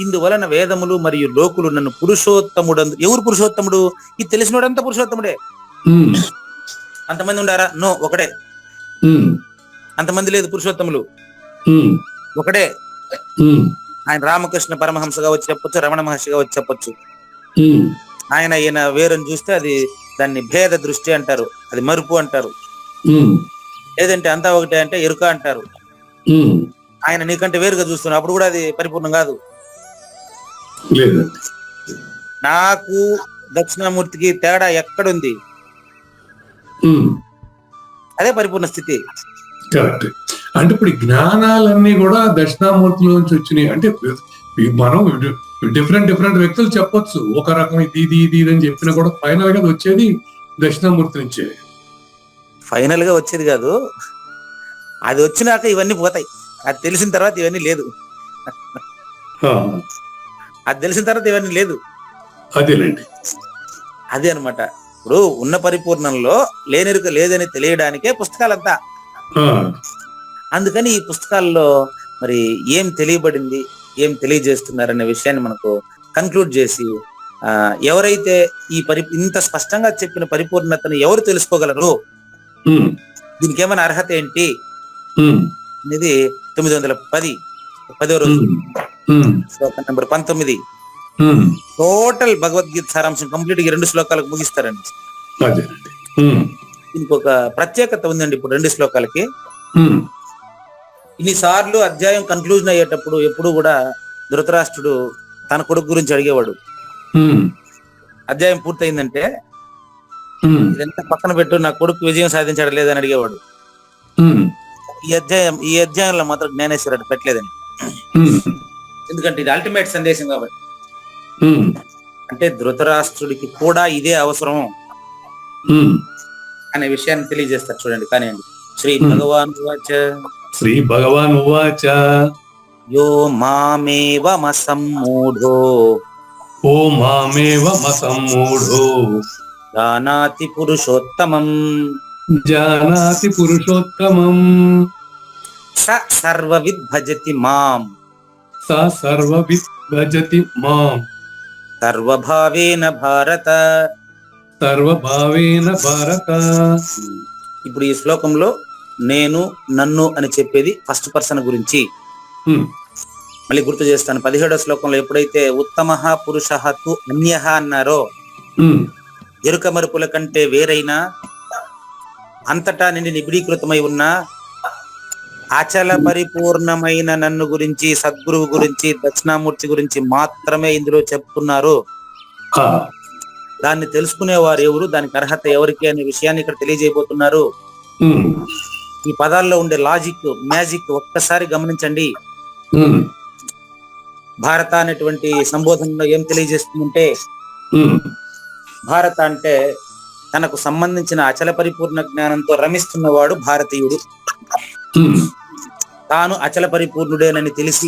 ఇందువలన వేదములు మరియు లోకులు నన్ను పురుషోత్తముడు. ఎవరు పురుషోత్తముడు? ఇది తెలిసినోడంతా పురుషోత్తముడే. అంతమంది ఉండారా? నో, ఒకడే. అంతమంది లేదు పురుషోత్తములు, ఒకడే. ఆయన రామకృష్ణ పరమహంసగా వచ్చి చెప్పొచ్చు, రమణ మహర్షిగా వచ్చి చెప్పొచ్చు. ఆయన ఈయన వేరని చూస్తే అది దాన్ని భేద దృష్టి అంటారు, అది మరుపు అంటారు. లేదంటే అంతా ఒకటే అంటే ఎరుక అంటారు. ఆయన నీకంటే వేరుగా చూస్తున్నా, అప్పుడు కూడా అది పరిపూర్ణం కాదు. నాకు దక్షిణామూర్తికి తేడా ఎక్కడుంది? అదే పరిపూర్ణ స్థితి. కరెక్ట్. అంటే ఇప్పుడు జ్ఞానాలన్నీ కూడా దక్షిణామూర్తిలోంచి వచ్చినాయి. అంటే ఈ మనం డిఫరెంట్ డిఫరెంట్ వ్యక్తులు చెప్పొచ్చు, ఒక రకం ఇది అని చెప్పినా కూడా ఫైనల్ గా వచ్చేది దక్షిణామూర్తి నుంచే. ఫైనల్ గా వచ్చేది కాదు, అది వచ్చినాక ఇవన్నీ పోతాయి. అది తెలిసిన తర్వాత ఇవన్నీ లేదు. ఆ, అది తెలిసిన తర్వాత ఇవన్నీ లేదు. అదేలేండి. అదే అన్నమాట. ఇప్పుడు ఉన్న పరిపూర్ణంలో లేనెరుక లేదని తెలియడానికే పుస్తకాలంతా. ఆ, అందుకని ఈ పుస్తకాల్లో మరి ఏం తెలియబడింది, ఏం తెలియజేస్తున్నారనే విషయాన్ని మనకు కన్క్లూడ్ చేసి, ఎవరైతే ఈ ఇంత స్పష్టంగా చెప్పిన పరిపూర్ణతను ఎవరు తెలుసుకోగలరు, ఉమ్, దీనికి ఏమైనా అర్హత ఏంటి ఉమ్, అనేది 910 10వ రోజు శ్లోకం నెంబర్ 19 ఉమ్, టోటల్ భగవద్గీత సారాంశం కంప్లీట్ గా 2 శ్లోకాలకు ముగిస్తారండి. అదేనండి. ఉమ్, దీనికి ఒక ప్రత్యేకత ఉందండి. ఇప్పుడు 2 శ్లోకాలకి ఉమ్, ఇన్నిసార్లు అధ్యాయం కన్క్లూజన్ అయ్యేటప్పుడు ఎప్పుడు కూడా ధృతరాష్ట్రుడు తన కొడుకు గురించి అడిగేవాడు. ఉమ్, అధ్యాయం పూర్తయిందంటే ఉమ్, ఇదంతా పక్కన పెట్టు, నా కొడుకు విజయం సాధించడం లేదని అడిగేవాడు. ఉమ్, ఈ అధ్యాయంలో మాత్రం జ్ఞానేశ్వరుడు పెట్టలేదని. ఉమ్, ఎందుకంటే ఇది అల్టిమేట్ సందేశం కాబట్టి. ఉమ్, అంటే ధృతరాష్ట్రుడికి కూడా ఇదే అవసరం ఉమ్. అనే విషయాన్ని తెలియజేస్తారు. చూడండి కానివ్వండి. శ్రీ భగవాన్ ఉవాచ శ్రీ భగవాన్ ఉవాచ యో మామేవమసమ్మూఢో ఓ మామేవమసమ్మూఢో జానాతి పురుషోత్తమం జానాతి పురుషోత్తమం స సర్వవిద్ భజతి మాం స సర్వవిద్ భజతి మాం సర్వభావేన భారత. సర్వభావేన భారత. ఇప్పుడు ఈ శ్లోకంలో నేను, నన్ను అని చెప్పేది ఫస్ట్ పర్సన్ గురించి. ఉమ్, మళ్ళీ గుర్తు చేస్తాను. 17వ శ్లోకంలో ఎప్పుడైతే ఉత్తమః పురుషః తు అన్యః అన్నారో, ఉమ్, ఎరుక మరుపుల కంటే వేరైనా, అంతటా నిండి నిబిడీకృతమై ఉన్న అచల పరిపూర్ణమైన నన్ను గురించి, సద్గురువు గురించి, దక్షిణామూర్తి గురించి మాత్రమే ఇందులో చెప్తున్నారు. ఆ, దాన్ని తెలుసుకునేవారు ఎవరు, దానికి అర్హత ఎవరికి అనే విషయాన్ని ఇక్కడ తెలియజేయబోతున్నారు. ఉమ్, ఈ పదాల్లో ఉండే లాజిక్, మ్యాజిక్ ఒక్కసారి గమనించండి. ఉమ్, భారత అనేటువంటి సంబోధనలో ఏం తెలియజేస్తుందంటే, ఉమ్, భారత అంటే తనకు సంబంధించిన అచల పరిపూర్ణ జ్ఞానంతో రమిస్తున్నవాడు భారతీయుడు. ఉమ్, తాను అచల పరిపూర్ణుడేనని తెలిసి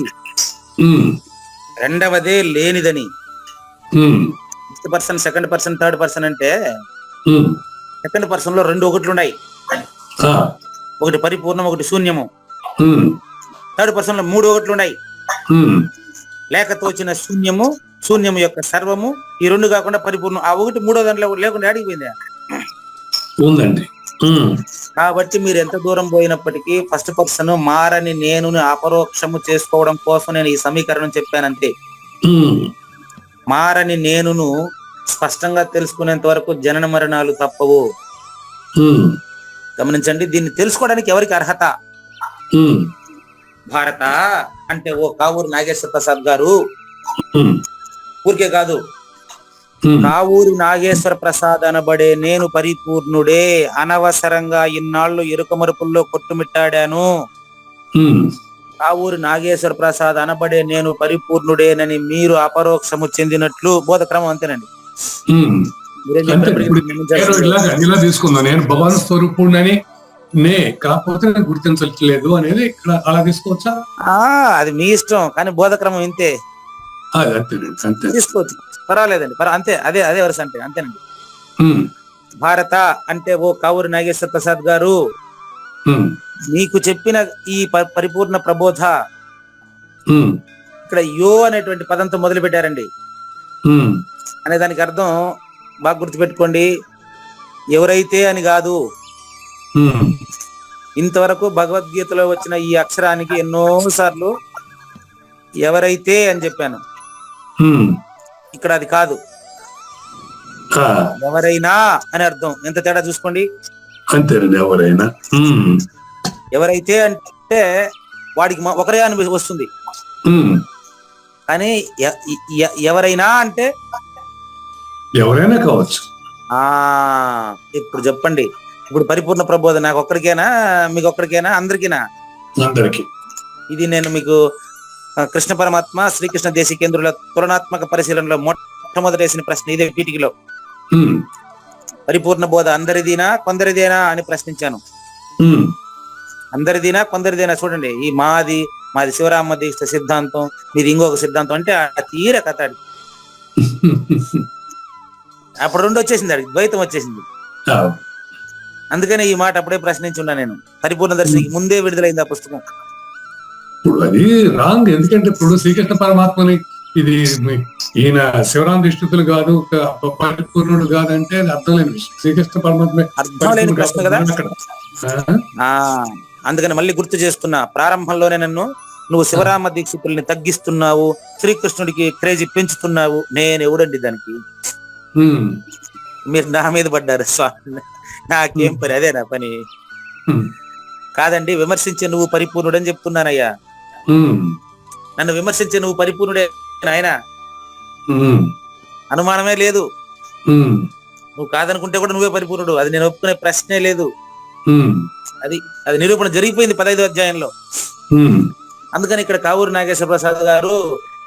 ఉమ్, రెండవదే లేనిదని. ఉమ్, first person, second person, third person అంటే ఉమ్, సెకండ్ పర్సన్ లో 2 ఒకట్లు ఉన్నాయి. ఆ, ఒకటి పరిపూర్ణం, ఒకటి శూన్యము. ఉమ్, థర్డ్ పర్సన్ లో 3 ఒకట్లు ఉన్నాయి. ఉమ్, లేకతో వచ్చిన శూన్యము, శూన్యము యొక్క సర్వము, ఈ 2 కాకుండా పరిపూర్ణం. ఆ ఒకటి 3వ దాంట్లో లేకుండా అడిగిపోయింది. ఉందండి. ఉమ్, కాబట్టి మీరు ఎంత దూరం పోయినప్పటికీ ఫస్ట్ పర్సన్ మారని నేను అపరోక్షము చేసుకోవడం కోసం నేను ఈ సమీకరణం చెప్పానంతే. ఉమ్, మారని నేనును స్పష్టంగా తెలుసుకునేంత వరకు జనన మరణాలు తప్పవు. ఉమ్, గమనించండి. దీన్ని తెలుసుకోవడానికి ఎవరికి అర్హత? ఉమ్, భారత అంటే ఓ కావూరు నాగేశ్వర ప్రసాద్ గారు, ఉమ్, ఊరికే కాదు, ఉమ్, కావూరి నాగేశ్వర ప్రసాద్ అనబడే నేను పరిపూర్ణుడే. అనవసరంగా ఇన్నాళ్ళు ఎరుక మరుపుల్లో కొట్టుమిట్టాడాను. ఉమ్, కావూరి నాగేశ్వర ప్రసాద్ అనబడే నేను పరిపూర్ణుడేనని మీరు అపరోక్షము చెందినట్లు బోధక్రమం. అంతేనండి. ఉమ్. మీరేం అంటే చెప్పారు? ఇప్పుడు ఇలా తీసుకుందాం, నేను భగవాన్ స్వరూపుడిని కాకపోతే నేను గుర్తించట్లేదు అనేది ఇక్కడ అలా తీసుకోవచ్చా? అది మీ ఇష్టం, కానీ బోధక్రమం ఇంతే. అది అంతేనండి, అంతే. తీసుకోవచ్చు, పర్వాలేదండి. అంతే, అదే అదే వరుస అంటే. అంతేనండి. ఉమ్, భారత అంటే ఓ కావూరి నాగేశ్వర ప్రసాద్ గారు, ఉమ్, మీకు చెప్పిన ఈ పరిపూర్ణ ప్రబోధ, ఉమ్, ఇక్కడ యో అనేటువంటి పదంతో మొదలు పెట్టారండి. ఉమ్, అనే దానికి అర్థం బాగా గుర్తుపెట్టుకోండి. ఎవరైతే అని కాదు. ఉమ్, ఇంతవరకు భగవద్గీతలో వచ్చిన ఈ అక్షరానికి ఎన్నో సార్లు ఎవరైతే అని చెప్పాను. ఉమ్, ఇక్కడ అది కాదు, ఆ, ఎవరైనా అని అర్థం. ఎంత తేడా చూసుకోండి. అంతేనండి. ఎవరైనా. ఉమ్, ఎవరైతే అంటే వాడికి ఒకరే అని వస్తుంది. ఉమ్, కానీ ఎవరైనా అంటే ఎవరైనా కావచ్చు. ఇప్పుడు చెప్పండి. ఇప్పుడు పరిపూర్ణ ప్రబోధ నాకు ఒక్కడికేనా, మీకు ఒక్కడికేనా, అందరికీనా? అందరికి. ఇది నేను మీకు కృష్ణ పరమాత్మ శ్రీకృష్ణ దేశికేంద్రుల తులనాత్మక పరిశీలనలో మొట్టమొదటి వేసిన ప్రశ్న ఇదే పీఠికలో. ఉమ్, పరిపూర్ణ బోధ అందరిదీనా కొందరిదేనా అని ప్రశ్నించాను. ఉమ్, అందరిదీనా కొందరిదేనా చూడండి. మాది శివరామ దీక్ష సిద్ధాంతం, మీది ఇంకొక సిద్ధాంతం అంటే ఆ తీర కథ. అప్పుడు రెండు వచ్చేసింది, అడిగి ద్వైతం వచ్చేసింది. అవును. అందుకనే ఈ మాట అప్పుడే ప్రశ్నించున్నా నేను. పరిపూర్ణ దర్శనికి ముందే విడుదలైంది ఆ పుస్తకం. ఇప్పుడు అది రాంగ్. ఎందుకంటే ఇప్పుడు శ్రీకృష్ణ పరమాత్మని ఇది ఈయన శివరామ దిష్టితులు కాదు, పరిపూర్ణుడు కాదంటే అది అర్థం లేని విషయం. శ్రీకృష్ణ పరమాత్మ అర్థం లేని ప్రశ్న కదా. ఆ? అందుకని మళ్ళీ గుర్తు చేస్తున్నా, ప్రారంభంలోనే నువ్వు శివరామ దీక్షితుల్ని తగ్గిస్తున్నావు, శ్రీకృష్ణుడికి క్రేజీ పెంచుతున్నావు. నేను ఎవడండి దానికి? ఉమ్, మీరు నా మీద పడ్డారు స్వామి, నాకేం పని? అదే నా పని ఉమ్, కాదండి. విమర్శించే నువ్వు పరిపూర్ణుడని చెప్తున్నానయ్యా. ఉమ్, నన్ను విమర్శించే నువ్వు పరిపూర్ణుడే ఆయన, ఉమ్, అనుమానమే లేదు. ఉమ్, నువ్వు కాదనుకుంటే కూడా నువ్వే పరిపూర్ణుడు, అది నేను ఒప్పుకునే ప్రశ్నే లేదు. ఉమ్, అది నిరూపణ జరిగిపోయింది 15వ అధ్యాయంలో. ఉమ్, అందుకని ఇక్కడ కావూరు నాగేశ్వర ప్రసాద్ గారు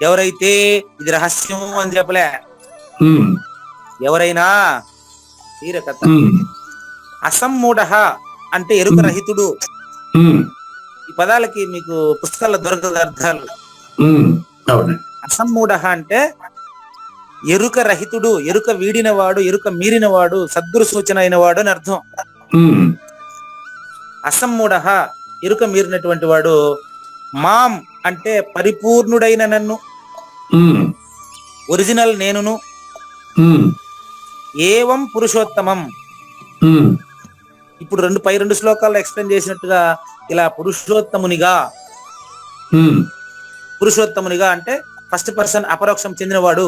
ఎవరైతే ఇది రహస్యం అని చెప్పలే, ఉమ్, ఎవరైనా తీర కథ. ఉమ్, అసమ్మూఢ అంటే ఎరుక రహితుడు. ఉమ్, ఈ పదాలకి మీకు పుస్తకాల్లో దొరకదు అర్థాలు. ఉమ్, అవునండి. అసమ్మూఢ అంటే ఎరుక రహితుడు, ఎరుక వీడిన వాడు, ఎరుక మీరిన వాడు, సద్గురు సూచన అయిన వాడు అని అర్థం. ఉమ్, అసమ్మూఢ ఎరుక మీరినటువంటి వాడు. మాం అంటే పరిపూర్ణుడైన నన్ను, ఉమ్, ఒరిజినల్ నేనును. ఉమ్, ఏవం పురుషోత్తమం. ఉమ్, ఇప్పుడు పై రెండు శ్లోకాల్లో ఎక్స్ప్లెయిన్ చేసినట్టుగా ఇలా పురుషోత్తమునిగా. ఉమ్, పురుషోత్తమునిగా అంటే ఫస్ట్ పర్సన్ అపరోక్షం చెందినవాడు.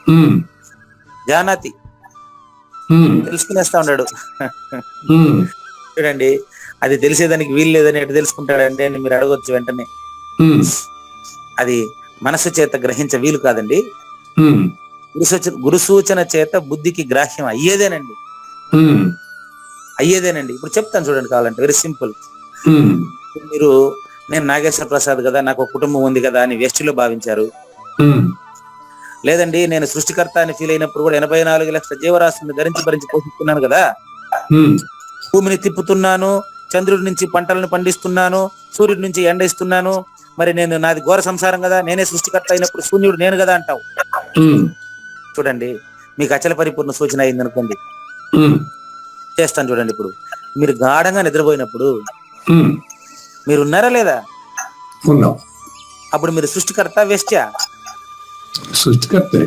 ఉమ్, జానాతి ఉమ్, తెలుసుకునేస్తా ఉన్నాడు. ఉమ్, చూడండి, అది తెలిసేదానికి వీలు లేదని ఎటు తెలుసుకుంటాడంటే అని మీరు అడగొచ్చు వెంటనే. ఉమ్, అది మనస్సు చేత గ్రహించ వీలు కాదండి. ఉమ్, గురు సూచన చేత బుద్ధికి గ్రాహ్యం అయ్యేదేనండి. ఉమ్, అయ్యేదేనండి. ఇప్పుడు చెప్తాను చూడండి, కావాలంటే వెరీ సింపుల్. ఉమ్, మీరు నేను నాగేశ్వర ప్రసాద్ కదా, నాకు ఒక కుటుంబం ఉంది కదా అని వేస్టిలో భావించారు. ఉమ్, లేదండి, నేను సృష్టికర్త అని ఫీల్ అయినప్పుడు కూడా 84 లక్షల జీవరాశులను భరించి పోషిస్తున్నాను కదా. ఉమ్, భూమిని తిప్పుతున్నాను, చంద్రుడి నుంచి పంటలను పండిస్తున్నాను, సూర్యుడి నుంచి ఎండ ఇస్తున్నాను. మరి నాది ఘోర సంసారం కదా, నేనే సృష్టికర్త అయినప్పుడు శూన్యుడు నేను కదా అంటావు. ఉమ్, చూడండి, మీకు అచల పరిపూర్ణ సూచన అయింది అనుకోండి, ఉమ్, చేస్తాను చూడండి. ఇప్పుడు మీరు గాఢంగా నిద్రపోయినప్పుడు ఉమ్, మీరు ఉన్నారా లేదా? ఉన్నాం. అప్పుడు మీరు సృష్టికర్త వేస్ట్యా? సృష్టికర్తే.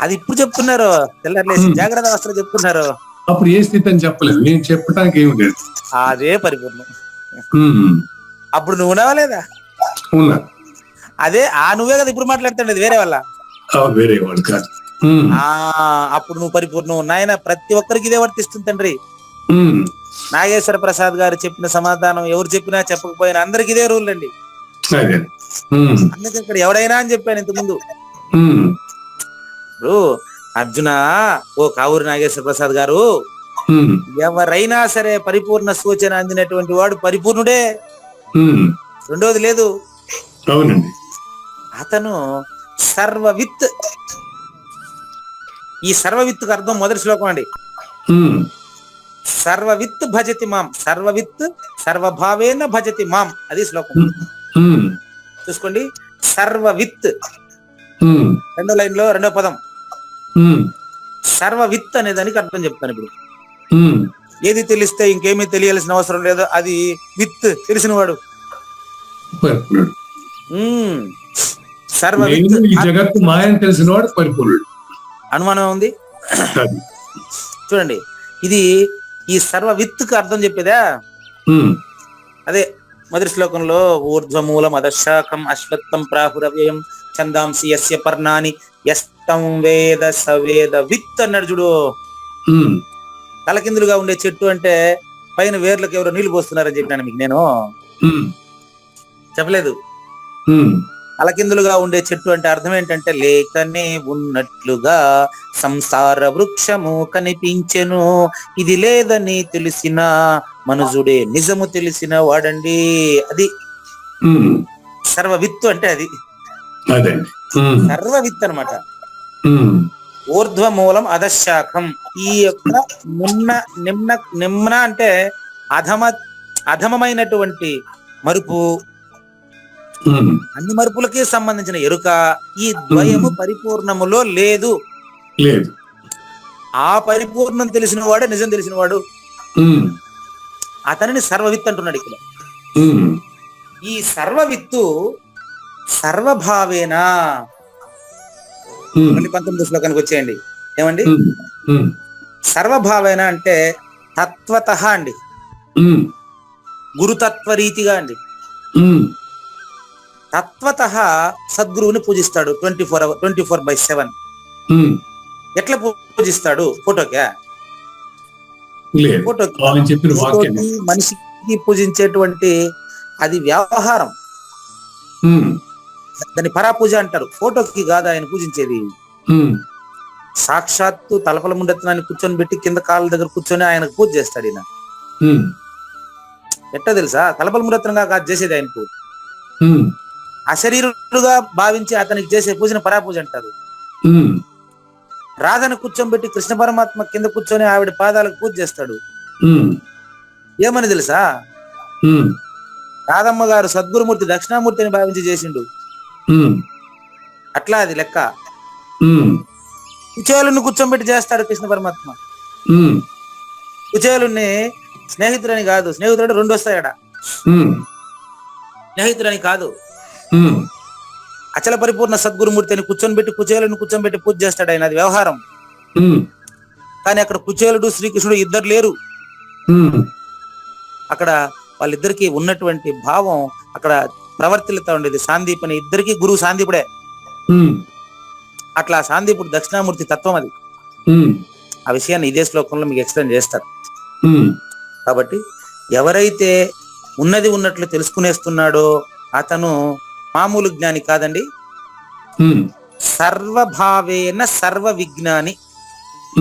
అది ఇప్పుడు చెప్తున్నారు, తెల్లారులేసి జాగ్రత్త అవస్థలో చెప్తున్నారు. అప్పుడు ఏ స్థితి అని చెప్పలేదు, నేను చెప్పడానికి ఏమి లేదు. అదే పరిపూర్ణం. ఉమ్, అప్పుడు నువ్వు ఉన్నావా లేదా? ఉన్నా. అదే నువ్వే కదా ఇప్పుడు మాట్లాడుతుండేది, వేరే వల్ల. వేరే వాడు కాదు. ఉమ్, అప్పుడు నువ్వు పరిపూర్ణం. నాయన ప్రతి ఒక్కరికి ఇదే వర్తిస్తుంది తండ్రి. ఉమ్, నాగేశ్వర ప్రసాద్ గారు చెప్పిన సమాధానం ఎవరు చెప్పినా చెప్పకపోయినా అందరికి ఇదే రూల్ అండి. అదే. ఉమ్, అందుకే ఇక్కడ ఎవడైనా అని చెప్పాను ఇంతకుముందు. ఉమ్, ఇప్పుడు అర్జున, ఓ కావూరు నాగేశ్వర ప్రసాద్ గారు, ఉమ్, ఎవరైనా సరే పరిపూర్ణ సూచన అందినటువంటి వాడు పరిపూర్ణుడే, ఉమ్, రెండోది లేదు. అవునండి. అతను సర్వవిత్. ఈ సర్వవిత్తుకు అర్థం మొదటి శ్లోకం అండి. ఉమ్, సర్వవిత్ భజతి మాం, సర్వవిత్ సర్వభావేన భజతి మాం, అది శ్లోకం. ఉమ్, చూసుకోండి, సర్వవిత్ ఉమ్, రెండో లైన్ లో రెండో పదం. ఉమ్, సర్వవిత్ అనే దానికి అర్థం చెప్తాను ఇప్పుడు. ఉమ్, ఏది తెలిస్తే ఇంకేమీ తెలియాల్సిన అవసరం లేదు, అది విత్, తెలిసినవాడు. పరిపూర్ణుడు. సర్వవిత్. నేను ఈ జగత్తు మాయని తెలిసిన వాడు పరిపూర్ణుడు. అనుమానం ఉంది అది. చూడండి, ఇది ఈ సర్వవిత్తుకు అర్థం చెప్పేదా? ఉమ్, అదే మొదటి శ్లోకంలో ఊర్ధ్వమూలం అధశాఖం అశ్వత్థం ప్రాహురవ్యయం ఛందాంసి యస్య పర్ణాని యస్తం వేద సవేద విత్ అన్నాడు చూడు. ఉమ్, తలకిందులుగా ఉండే చెట్టు అంటే పైన వేర్లకు ఎవరో నీళ్లు పోస్తున్నారని చెప్పినాను మీకు నేను. ఉమ్, చెప్పలేదు. ఉమ్, తలకిందులుగా ఉండే చెట్టు అంటే అర్థం ఏంటంటే లేకనే ఉన్నట్లుగా సంసార వృక్షము కనిపించెను, ఇది లేదని తెలిసిన మనుజుడే నిజము తెలిసిన వాడండి. అది ఉమ్, సర్వవిత్తు అంటే అది అదండి. సర్వవిత్తు అనమాట. ఉమ్, ఊర్ధ్వ మూలం అధశాఖం. ఈ యొక్క నిమ్న అంటే అధమమైనటువంటి మరుపు, ఉమ్, అన్ని మరుపులకి సంబంధించిన ఎరుక ఈ ద్వయము పరిపూర్ణములో లేదు. లేదు. ఆ పరిపూర్ణం తెలిసిన వాడే నిజం తెలిసిన వాడు. ఉమ్, అతనిని సర్వవిత్తు అంటున్నాడు ఇక్కడ. ఉమ్, ఈ సర్వవిత్తు సర్వభావేనా. ఉమ్, మళ్ళీ 19 శ్లోకానికి వచ్చేయండి. ఏమండి? ఉమ్, ఉమ్, సర్వభావేన అంటే తత్వతః అండి, ఉమ్, గురుతత్వ రీతిగా అండి. ఉమ్, తత్వతః సద్గురువుని పూజిస్తాడు 24/7. ఉమ్, ఎట్లా పూజిస్తాడు? ఫోటోకే? లేదు. ఫోటోకి వాళ్ళని చెప్పిన వాక్యం. ఫోటోకి మనిషికి పూజించేటువంటి అది వ్యవహారం, ఉమ్, దాన్ని పరాపూజ అంటారు. ఫోటోకి కాదు ఆయన పూజించేది. ఉమ్, సాక్షాత్తు తలపల ముండెత్తనాన్ని కూర్చొని పెట్టి కింద కాళ్ళ దగ్గర కూర్చొని ఆయనకు పూజ చేస్తాడు ఈయన. ఉమ్, ఎట్టా తెలుసా? తలపల ముండెత్తనంగా కాదు చేసేది ఆయనకు. ఉమ్, అశరీరుడుగా భావించి అతనికి చేసే పూజను పరాపూజ అంటారు. ఉమ్, రాధను కూర్చోబెట్టి కృష్ణ పరమాత్మ కింద కూర్చొని ఆవిడ పాదాలకు పూజ చేస్తాడు. ఉమ్, ఏమని తెలుసా? ఉమ్, రాధమ్మ గారు సద్గురుమూర్తి దక్షిణామూర్తిని భావించి చేసిండు. ఉమ్, అట్లా అది లెక్క. ఉమ్, కుచేలుని కూర్చోబెట్టి చేస్తాడు కృష్ణ పరమాత్మ. ఉమ్, కుచేలుని స్నేహితుడని కాదు, స్నేహితుడు 2 వస్తాయట. ఉమ్, స్నేహితుడని కాదు, ఉమ్, అచల పరిపూర్ణ సద్గురుమూర్తిని కూర్చొని కుచేలుని కూర్చోబెట్టి పూజ చేస్తాడు ఆయన. అది వ్యవహారం. ఉమ్, కానీ అక్కడ కుచేలుడు శ్రీకృష్ణుడు ఇద్దరు లేరు. ఉమ్, అక్కడ వాళ్ళిద్దరికి ఉన్నటువంటి భావం అక్కడ ప్రవర్తిల్లుతా ఉండేది. సాందీపని ఇద్దరికి గురువు సాందీపుడే. ఉమ్, అట్లా సాందీపుడు దక్షిణామూర్తి తత్వం అది. ఉమ్, ఆ విషయాన్ని ఇదే శ్లోకంలో మీకు ఎక్స్ప్లెయిన్ చేస్తారు. ఉమ్, కాబట్టి ఎవరైతే ఉన్నది ఉన్నట్లు తెలుసుకునేస్తున్నాడో అతను మామూలు జ్ఞాని కాదండి. ఉమ్, సర్వభావేన సర్వ విజ్ఞాని.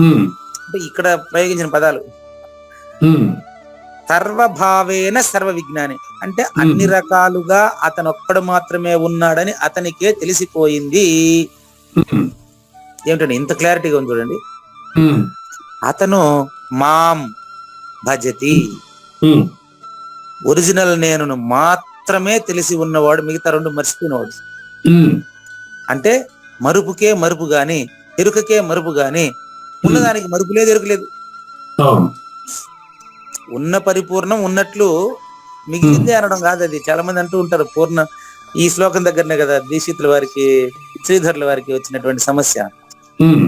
ఉమ్, అంటే ఇక్కడ ప్రయోగించిన పదాలు ఉమ్, సర్వభావేన సర్వ విజ్ఞాని అంటే అన్ని రకాలుగా అతను ఒక్కడు మాత్రమే ఉన్నాడని అతనికే తెలిసిపోయింది. ఉమ్, ఏమిటండి ఇంత క్లారిటీగా ఉంది చూడండి. ఉమ్, అతను మాం భజతి, ఉమ్, ఒరిజినల్ నేను మాత్రమే తెలిసి ఉన్నవాడు, మిగతా 2 మర్చిపోయినవాడు. ఉమ్, అంటే మరుపుకే మరుపు గాని ఎరుకకే మరుపు గాని ఉన్నదానికి మరుపు లేదు, ఎరుక లేదు. అవును. ఉన్న పరిపూర్ణం ఉన్నట్లు మిగిలింది అనడం కాదు అది. చాలా మంది అంటూ ఉంటారు పూర్ణ. ఈ శ్లోకం దగ్గరనే కదా దీక్షితుల వారికి, శ్రీధరుల వారికి వచ్చినటువంటి సమస్య. ఉమ్,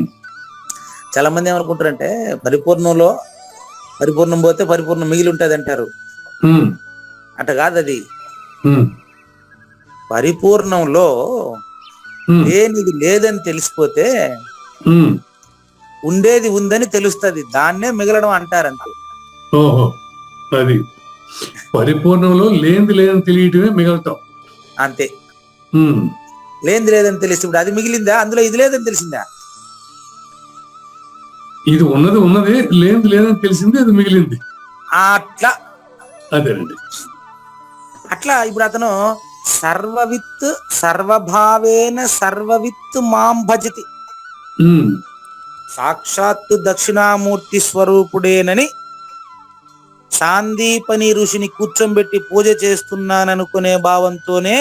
చాలా మంది ఏమనుకుంటారంటే పరిపూర్ణం పోతే పరిపూర్ణం మిగిలి ఉంటది అంటారు. ఉమ్, అట కాదు అది. ఉమ్, పరిపూర్ణంలో ఉమ్, లేనిది లేదని తెలిసిపోతే ఉమ్, ఉండేది ఉందని తెలుస్తది. దాన్నే మిగలడం అంటారంతే. ఓహో, అది పరిపూర్ణంలో లేనిది తెలియటమే మిగలటం. అంతే. ఉమ్, లేనిది లేదని తెలిసి ఇప్పుడు అది మిగిలిందా? అందులో ఇది లేదని తెలిసిందా? ఇది ఉన్నది లేదని తెలిసింది, అది మిగిలింది. అట్లా అదేనండి. అట్లా ఇప్పుడు అతను సర్వవిత్ సర్వభావేన సర్వవిత్ మాం భజతి, ఉమ్, సాక్షాత్తు దక్షిణామూర్తి స్వరూపుడేనని సాందీపని ఋషిని కూర్చోబెట్టి పూజ చేస్తున్నాననుకునే భావంతోనే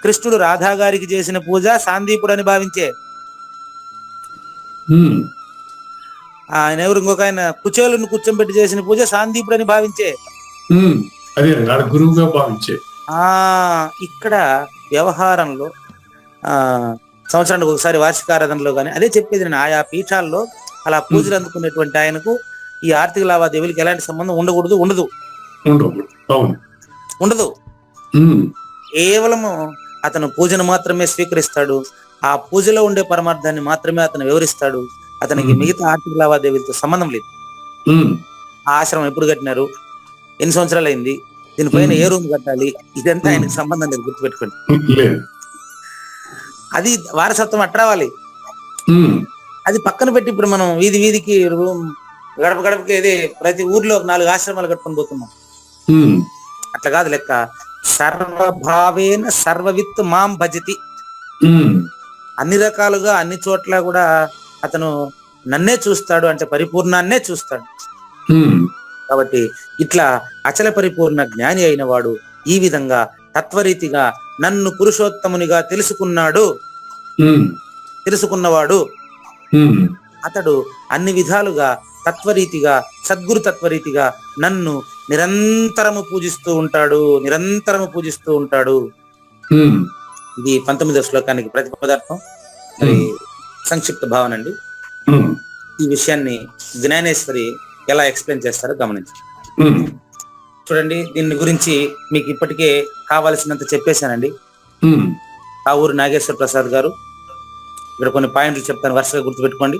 కృష్ణుడు రాధా గారికి చేసిన పూజ సాందీపుడు అని భావించే. ఉమ్, ఆయన ఎవరు ఇంకొక ఆయన కుచేలుని కూర్చోబెట్టి చేసిన పూజ సాందీపుడు అని భావించే. ఉమ్, అదేనండి. ఆడ గురువుగా భావించే. ఇక్కడ వ్యవహారంలో సంవత్సరానికి ఒకసారి వార్షికారాధనలో కానీ అదే చెప్పేది నేను. ఆయా పీఠాల్లో అలా పూజలు అందుకునేటువంటి ఆయనకు ఈ ఆర్థిక లావాదేవీలకు ఎలాంటి సంబంధం ఉండకూడదు, ఉండదు. అవును. ఉండదు. ఉమ్, కేవలము అతను పూజను మాత్రమే స్వీకరిస్తాడు. ఆ పూజలో ఉండే పరమార్థాన్ని మాత్రమే అతను వివరిస్తాడు. అతనికి మిగతా ఆర్థిక లావాదేవీలతో సంబంధం లేదు. ఉమ్, ఆ ఆశ్రమం ఎప్పుడు కట్టినారు, ఎన్ని సంవత్సరాలు అయింది, దీనిపైన ఏ రూమ్ కట్టాలి, ఇదంతా ఆయనకు సంబంధం లేదు. గుర్తుపెట్టుకోండి. లేదు. అది వారసత్వం అట్రావాలి. ఉమ్, అది పక్కన పెట్టి ఇప్పుడు మనం వీధికి రూమ్, గడపకి ప్రతి ఊర్లో 4 ఆశ్రమాలు కట్టుకొని పోతున్నాం. ఉమ్, అట్లా కాదు లెక్క. సర్వభావేన సర్వవిత్ మాం భజతి. ఉమ్, అన్ని రకాలుగా అన్ని చోట్ల కూడా అతను నన్నే చూస్తాడు, అంటే పరిపూర్ణాన్నే చూస్తాడు. ఉమ్, కాబట్టి ఇట్లా అచల పరిపూర్ణ జ్ఞాని అయిన వాడు ఈ విధంగా తత్వరీతిగా నన్ను పురుషోత్తమునిగా తెలుసుకున్నవాడు ఉమ్, అతడు అన్ని విధాలుగా తత్వరీతిగా సద్గురు తత్వరీతిగా నన్ను నిరంతరము పూజిస్తూ ఉంటాడు. ఉమ్, ఇది 19వ శ్లోకానికి ప్రతిపదార్థం. మరి సంక్షిప్త భావన అండి. ఉమ్, ఈ విషయాన్ని జ్ఞానేశ్వరి ఎలా ఎక్స్ప్లెయిన్ చేస్తారో గమనించండి. ఉమ్, చూడండి, దీని గురించి మీకు ఇప్పటికే కావాల్సినంత చెప్పేశానండి. ఉమ్, ఆ ఊరు నాగేశ్వర ప్రసాద్ గారు. ఇక్కడ కొన్ని పాయింట్లు చెప్తాను, వరుసగా గుర్తుపెట్టుకోండి.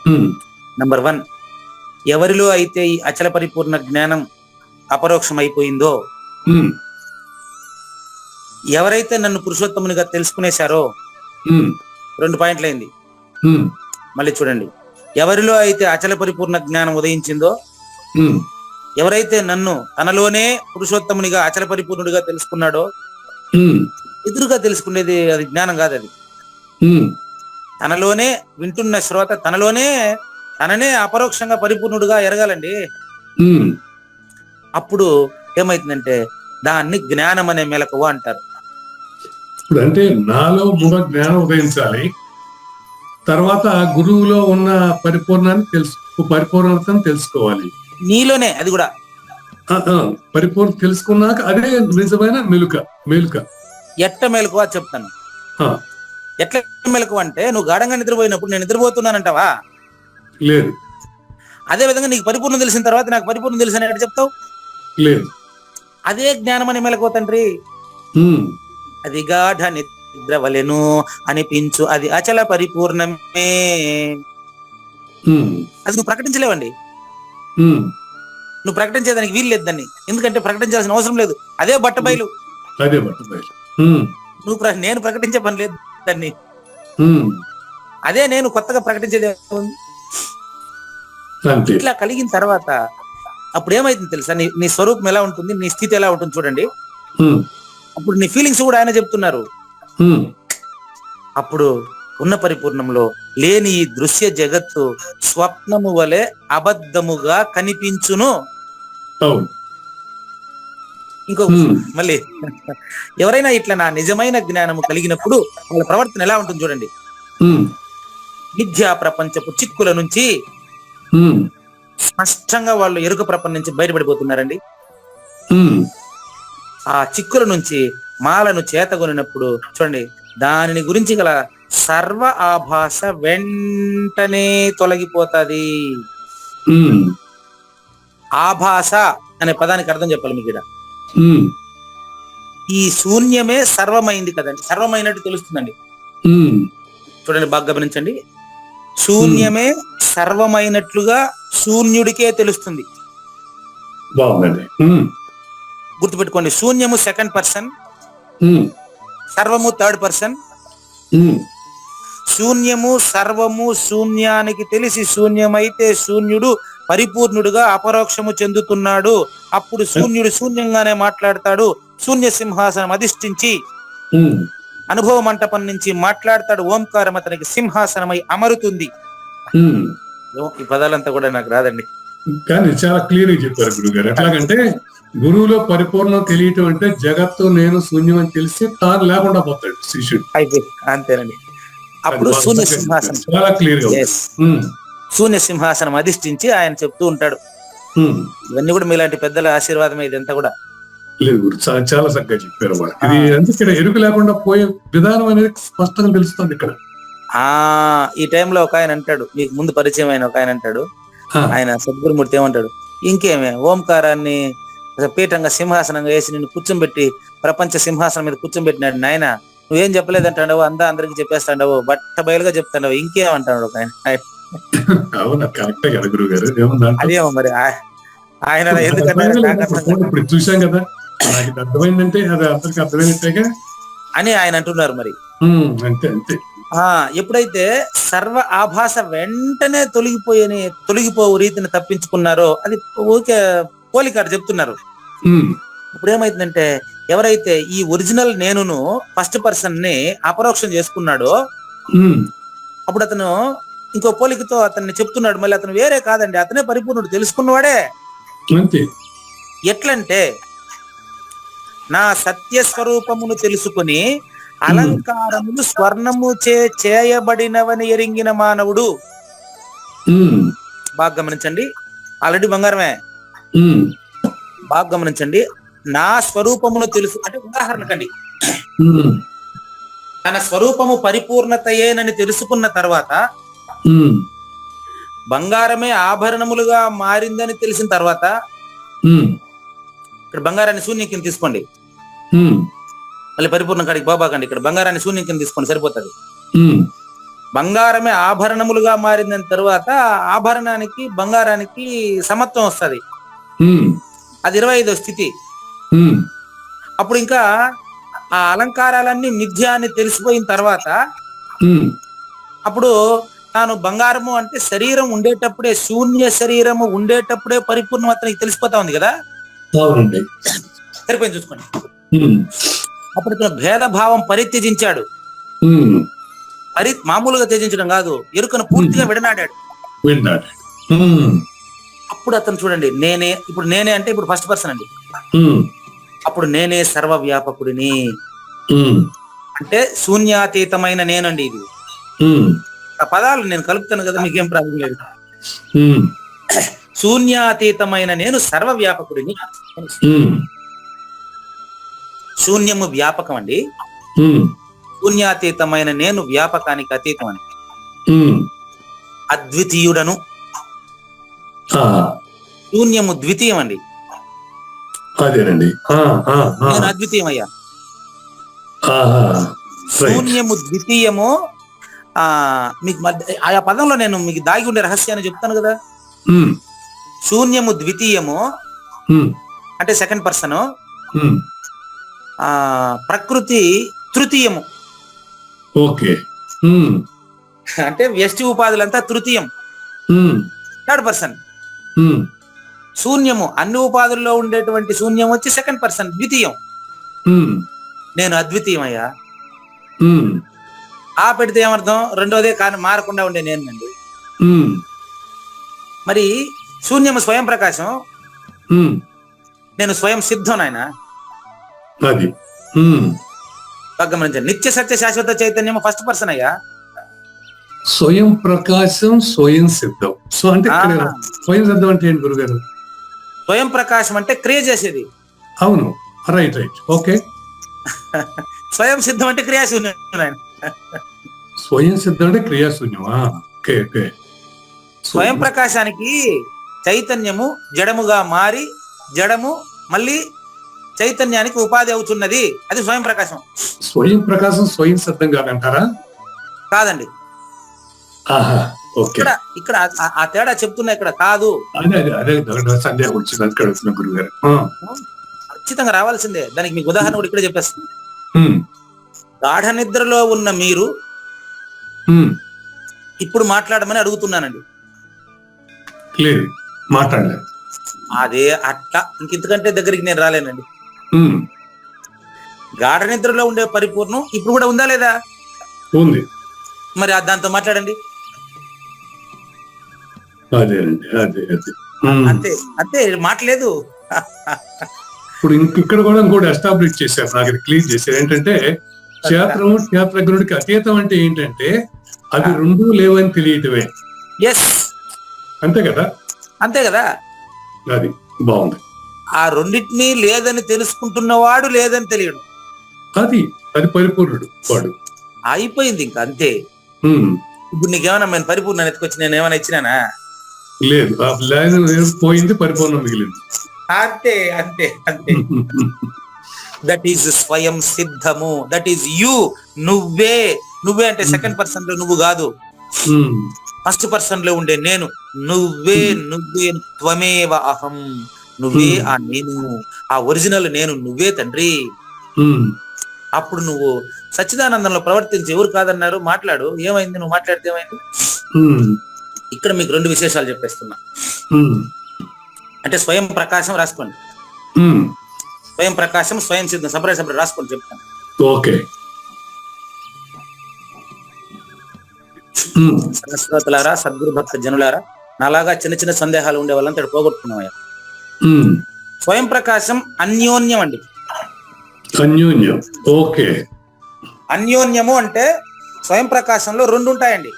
ఉమ్, నంబర్ 1, ఎవరిలో అయితే ఈ అచల పరిపూర్ణ జ్ఞానం అపరోక్షం అయిపోయిందో, ఉమ్, ఎవరైతే నన్ను పురుషోత్తమునిగా తెలుసుకునేశారో, ఉమ్, 2 పాయింట్లు అయింది. ఉమ్, మళ్ళీ చూడండి, ఎవరిలో అయితే అచల పరిపూర్ణ జ్ఞానం ఉదయించిందో, ఉమ్, ఎవరైతే నన్ను తనలోనే పురుషోత్తమునిగా అచల పరిపూర్ణుడిగా తెలుసుకున్నాడో, ఉమ్, ఎదురుగా తెలుసుకునేది అది జ్ఞానం కాదు. అది ఉమ్, తనలోనే వింటున్న శ్రోత తననే అపరోక్షంగా పరిపూర్ణుడిగా ఎరగాలండి. ఉమ్. అప్పుడు ఏమైతుందంటే దాన్ని జ్ఞానం అనే మెలకువ అంటారు. ఇప్పుడు అంటే నాలో మూఢ జ్ఞానం ఉదయించాలి, తర్వాత గురువులో ఉన్న పరిపూర్ణతను తెలుసుకోవాలి. నీలోనే అది కూడా పరిపూర్ణ తెలుసుకున్నాక అదే నిజమైన మేలుక. ఎట్ట మెలకువ చెప్తాను. ఆ, ఎట్ల మెలకువ అంటే, నువ్వు గాఢంగా నిద్రపోయినప్పుడు నేను నిద్రపోతున్నానంటావా? లేదు. అదే విధంగా నీకు పరిపూర్ణం తెలిసిన తర్వాత నాకు పరిపూర్ణం తెలిసిన ఎట్లా చెప్తావు? లేదు. అదే జ్ఞానం అనే మెలకువ తండ్రి. ఉమ్, అది గాఢ నిద్రవలెను అనిపించు, అది అచల పరిపూర్ణమే. ఉమ్, అది నువ్వు ప్రకటించలేవండి. ఉమ్, నువ్వు ప్రకటించేదానికి వీలు లేదు దాన్ని. ఎందుకంటే ప్రకటించాల్సిన అవసరం లేదు. అదే బట్టబయలు. అదే బయలు. ఉమ్, నేను ప్రకటించే పని లేదు దాన్ని. ఉమ్, అదే నేను కొత్తగా ప్రకటించేది. అంతే. ఇట్లా కలిగిన తర్వాత అప్పుడు ఏమైతుంది తెలుసా? నీ స్వరూపం ఎలా ఉంటుంది, నీ స్థితి ఎలా ఉంటుంది చూడండి. ఉమ్, అప్పుడు నీ ఫీలింగ్స్ కూడా ఆయన చెప్తున్నారు. ఉమ్, అప్పుడు ఉన్న పరిపూర్ణంలో లేని ఈ దృశ్య జగత్తు స్వప్నము వలె అబద్ధముగా కనిపించును. అవును. ఇంకో మళ్ళీ ఎవరైనా ఇట్లా నా నిజమైన జ్ఞానము కలిగినప్పుడు వాళ్ళ ప్రవర్తన ఎలా ఉంటుంది చూడండి. ఉమ్, మిథ్యా ప్రపంచపు చిక్కుల నుంచి ఉమ్, స్పష్టంగా వాళ్ళు ఎరుక ప్రపంచం నుంచి బయటపడిపోతున్నారండి. ఉమ్, ఆ చిక్కుల నుంచి మాలను చేతగొనినప్పుడు చూడండి, దానిని గురించి గల సర్వ ఆభాస వెంటనే తొలగిపోతుంది. ఉమ్, ఆభాస అనే పదానికి అర్థం చెప్పాలి మీకు ఇక్కడ. ఉమ్, ఈ శూన్యమే సర్వమైంది కదండి, సర్వమైనట్టు తెలుస్తుందండి. ఉమ్, చూడండి, బాగా గమనించండి. శూన్యమే సర్వమైనట్లుగా శూన్యుడికే తెలుస్తుంది. బాగుందండి. గుర్తుపెట్టుకోండి, శూన్యము సెకండ్ పర్సన్, ఉమ్, సర్వము థర్డ్ పర్సన్. ఉమ్, శూన్యము సర్వము శూన్యానికి తెలిసి శూన్యమైతే శూన్యుడు పరిపూర్ణుడుగా అపరోక్షము చెందుతున్నాడు. అప్పుడు శూన్యుడు శూన్యంగానే మాట్లాడతాడు. శూన్య సింహాసనం అధిష్ఠించి ఉమ్, అనుభవ మంటపం నుంచి మాట్లాడతాడు. ఓంకారం అతనికి సింహాసనమై అమరుతుంది. ఉమ్. ఈ పదాలంతా కూడా నాకు రాదండి, కానీ చాలా క్లియర్ గా చెప్పారు గురువు గారు. ఎట్లాగంటే గురువులో పరిపూర్ణం తెలియటం అంటే జగత్తు నేను శూన్యం అని తెలిసి తాను లేకుండా పోతాడు శిష్యుడు. అయిపోయింది, అంతేనండి. అప్పుడు శూన్య సింహాసనం, చాలా క్లియర్ గా. శూన్య సింహాసనం అధిష్ఠించి ఆయన చెప్తూ ఉంటాడు. ఇవన్నీ కూడా మీలాంటి పెద్దల ఆశీర్వాదమే ఇదంతా కూడా. లేదు గురు, చాలా చక్కగా చెప్పారు. ఇది అంటే ఇక్కడ ఎరుకు లేకుండా పోయే విధానం అనేది స్పష్టంగా తెలుస్తుంది ఇక్కడ. ఈ టైంలో ఒక ఆయన అంటాడు, మీకు ముందు పరిచయం అయిన ఒక ఆయన అంటాడు, ఆయన సద్గురుమూర్తి ఏమంటాడు, ఇంకేమే ఓంకారాన్ని పీఠంగా సింహాసనంగా వేసి నిన్ను కూర్చోబెట్టి ప్రపంచ సింహాసనం మీద కూర్చోబెట్టినాడు. నాయన నువ్వేం చెప్పలేదంటాడవు, అందరికి చెప్పేస్తాడవు, బట్ట బయలుగా చెప్తాడవు, ఇంకేమంటాడు ఒక ఆయన. అదేమో మరి ఆయన ఇప్పుడు చూసాం కదా, అర్థమైందంటే అది అందరికి అర్థమైనట్టుగా అని ఆయన అంటున్నారు. మరి అంతే అంతే. ఎప్పుడైతే సర్వ ఆభాస వెంటనే తొలగిపోవు రీతిని తప్పించుకున్నారో, అది ఊరికే పోలికాడు చెప్తున్నారు. ఇప్పుడు ఏమైతుందంటే ఎవరైతే ఈ ఒరిజినల్ నేనును ఫస్ట్ పర్సన్ ని అపరోక్షం చేసుకున్నాడో ఉమ్, అప్పుడు అతను ఇంకో పోలికతో అతన్ని చెప్తున్నాడు, మళ్ళీ అతను వేరే కాదండి, అతనే పరిపూర్ణుడు, తెలుసుకున్నవాడే. అంతే. ఎట్లంటే నా సత్య స్వరూపమును తెలుసుకుని అలంకారములు స్వర్ణము చే చేయబడినవని ఎరింగిన మానవుడు. ఉమ్, బాగా గమనించండి, ఆల్రెడీ బంగారమే. ఉమ్, బాగా గమనించండి, నా స్వరూపమును తెలుసు అంటే ఉదాహరణకండి, ఉమ్, తన స్వరూపము పరిపూర్ణతయేనని తెలుసుకున్న తర్వాత ఉమ్, బంగారమే ఆభరణములుగా మారిందని తెలిసిన తర్వాత, ఉమ్, ఇక్కడ బంగారాన్ని శూన్యం కింద తీసుకోండి, ఉమ్, మళ్ళీ పరిపూర్ణ కాడికి బాబాకండి, ఇక్కడ బంగారాన్ని శూన్యం కింద తీసుకోండి సరిపోతుంది. ఉమ్, బంగారమే ఆభరణములుగా మారిందని తర్వాత ఆభరణానికి బంగారానికి సమత్వం వస్తుంది, ఉమ్, అది 25వ స్థితి. ఉమ్, అప్పుడు ఇంకా ఆ అలంకారాలన్నీ మిథ్య అని తెలిసిపోయిన తర్వాత ఉమ్, అప్పుడు తాను బంగారము అంటే శరీరం ఉండేటప్పుడే, శూన్య శరీరము ఉండేటప్పుడే పరిపూర్ణం అతనికి తెలిసిపోతా ఉంది కదా. అవునండి. సరిపోయింది, చూసుకోండి. ఉమ్, అప్పుడు ఇతను భేదభావం పరిత్యజించాడు. ఉమ్, మామూలుగా త్యజించడం కాదు, ఎరుకను పూర్తిగా విడనాడాడు. విన్నాడు. ఉమ్, అప్పుడు అతను చూడండి, నేనే ఇప్పుడు నేనే అంటే ఇప్పుడు ఫస్ట్ పర్సన్ అండి. ఉమ్, అప్పుడు నేనే సర్వవ్యాపకుడిని ఉమ్, అంటే శూన్యాతీతమైన నేనండి. ఇది ఉమ్, ఆ పదాలు నేను కలుపుతాను కదా, మీకేం ప్రాబ్లం లేదు. ఉమ్, శూన్యాతీతమైన నేను సర్వవ్యాపకుడిని. ఉమ్, శూన్యము వ్యాపకం అండి, ఉమ్, శూన్యాతీతమైన నేను వ్యాపకానికి అతీతం అని. ఉమ్, అద్వితీయుడను, ఆహా, శూన్యము ద్వితీయం అండి, అదేనండి. నేను అద్వితీయం అయ్యా. ఆహా, రైట్. శూన్యము ద్వితీయము. మీకు ఆయా పదంలో నేను మీకు దాగి ఉండే రహస్యాన్ని చెప్తాను కదా. ఉమ్, శూన్యము ద్వితీయము ఉమ్, అంటే సెకండ్ పర్సన్, ఉమ్, ప్రకృతి తృతీయము ఓకే. ఉమ్, అంటే వ్యష్టి ఉపాధులంతా తృతీయం, ఉమ్, థర్డ్ పర్సన్. ఉమ్, శూన్యము అన్ని ఉపాధుల్లో ఉండేటువంటి శూన్యం వచ్చి సెకండ్ పర్సన్, ద్వితీయం. ఉమ్, నేను అద్వితీయం అయ్యా. ఉమ్, ఆ పెడితే ఏమర్థం, రెండోదే కానీ మారకుండా ఉండే నేనండి. ఉమ్, మరి శూన్యము స్వయం ప్రకాశం, ఉమ్, నేను స్వయం సిద్ధం నాయన. అది. ఉమ్, బాగా గమనించండి, నిత్య సత్య శాశ్వత చైతన్యము ఫస్ట్ పర్సన్ అయ్యా. స్వయం ప్రకాశం, స్వయం సిద్ధం. సో అంటే ఇక్కడ స్వయం సిద్ధం అంటే ఏంటి గురుగారు? స్వయం ప్రకాశం అంటే క్రియ చేసేది. అవును, రైట్ రైట్, ఓకే. స్వయం సిద్ధం అంటే క్రియాశూన్యం ఆయన. స్వయం సిద్ధం అంటే క్రియాశూన్యమా? Okay okay. స్వయం ప్రకాశానికి చైతన్యము జడముగా మారి, జడము మళ్ళీ చైతన్యానికి ఉపాధి అవుతున్నది, అది స్వయం ప్రకాశం. స్వయం ప్రకాశం స్వయం సిద్ధం కాదంటారా? కాదండి, ఆహా, ఓకే. ఇక్కడ ఇక్కడ ఆ తేడా చెప్తున్నా, ఇక్కడ కాదు. అదే అదే అదే సందేహం వచ్చింది అందుకే అడుగుతున్నా గురుగారు. ఖచ్చితంగా రావాల్సిందే. దానికి మీకు ఉదాహరణ కూడా ఇక్కడే చెప్పేస్తుంది. ఉమ్, గాఢ నిద్రలో ఉన్న మీరు ఉమ్, ఇప్పుడు మాట్లాడమని అడుగుతున్నానండి. లేదు, మాట్లాడలేదు. అదే అట్లా ఇంకెంతకంటే దగ్గరికి నేను రాలేనండి. ఉమ్, గాఢ నిద్రలో ఉండే పరిపూర్ణం ఇప్పుడు కూడా ఉందా లేదా? ఉంది. మరి దాంతో మాట్లాడండి. అదేనండి, అదే అదే. అంతే అంతే, మాట్లాడలేదు. ఇప్పుడు ఇక్కడ కూడా ఇంకోటి ఎస్టాబ్లిష్ చేశారు, నాకు ఇది క్లీన్ చేశారు. ఏంటంటే క్షేత్రము క్షేత్రజ్ఞుడికి అతీతం అంటే ఏంటంటే అవి రెండూ లేవని తెలియటమే. ఎస్, అంతే కదా? అంతే కదా. అది బాగుంది. ఆ రెండింటినీ లేదని తెలుసుకుంటున్నవాడు లేదని తెలియడు, అది అది పరిపూర్ణుడు వాడు. అయిపోయింది ఇంకా అంతే. ఉమ్, ఇప్పుడు నీకేమైనా నేను పరిపూర్ణ ఎత్తుకొచ్చి నేను ఏమైనా ఇచ్చినానా? లేదు, ఆ లైన్ పోయింది, పరిపూర్ణం మిగిలింది. అంతే అంతే అంతే. దట్ ఈస్ స్వయం సిద్ధము, దట్ ఈస్ యు. నువ్వే, నువ్వే అంటే సెకండ్ పర్సన్ లో నువ్వు కాదు, ఉమ్, ఫస్ట్ పర్సన్ లో ఉండే నేను. నువ్వే, నువ్వే త్వమేవ అహం, నువ్వే ఆ నేను, ఆ ఒరిజినల్ నేను నువ్వే తండ్రి. ఉమ్, అప్పుడు నువ్వు సచ్చిదానందంలో ప్రవర్తించి ఎవరు కాదన్నారు? మాట్లాడు. ఏమైంది? నువ్వు మాట్లాడితే ఏమైంది? ఉమ్, ఇక్కడ మీకు రెండు విశేషాలు చెప్పేస్తున్నా. ఉమ్, అంటే స్వయం ప్రకాశం రాసుకోండి. ఉమ్, స్వయం ప్రకాశం, స్వయం సిద్ధం. సపరేట్ రాసుకొని చెప్తాను. ఓకే. సరస్వతులారా, సద్గురు భక్త జనులారా, నాలాగా చిన్న చిన్న సందేహాలు ఉండే వాళ్ళంతా ఇక్కడ పోగొట్టుకున్నామయ్యా. స్వయం ప్రకాశం అన్యోన్యం అండి. అన్యోన్యం. ఓకే. అన్యోన్యము అంటే స్వయం ప్రకాశంలో రెండు ఉంటాయండి.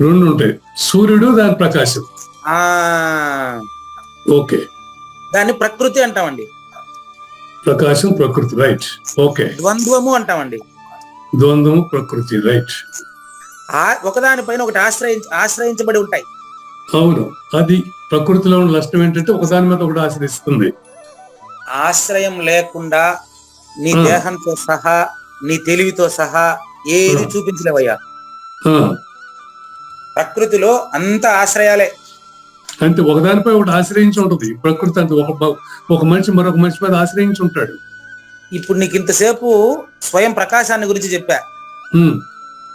రెండు ఉంటాయి. సూర్యుడు, దాని ప్రకాశం. ఓకే. దాన్ని ప్రకృతి అంటామండి. ప్రకాశం, ప్రకృతి. రైట్. ఓకే. ద్వంద్వము అంటామండి. ద్వంద్వము, ప్రకృతి. రైట్. ఒకదానిపైన ఒకటి ఆశ్రయించబడి ఉంటాయి. అవును. అది ప్రకృతిలో ఉన్న లక్షణం ఏంటంటే ఒకదాని మీద ఒకటి ఆశ్రయిస్తుంది. ఆశ్రయం లేకుండా నీ దేహంతో సహా, నీ తెలివితో సహా ఏది చూపించలేవయ్యా. ప్రకృతిలో అంత ఆశ్రయాలే. అంటే ఒకదానిపై ఒకటి ఆశ్రయించి ఉంటుంది ప్రకృతి. అంటే ఒక మనిషి మరొక మనిషి మీద ఆశ్రయించి ఉంటాడు. ఇప్పుడు నీకు ఇంతసేపు స్వయం ప్రకాశాన్ని గురించి చెప్పా.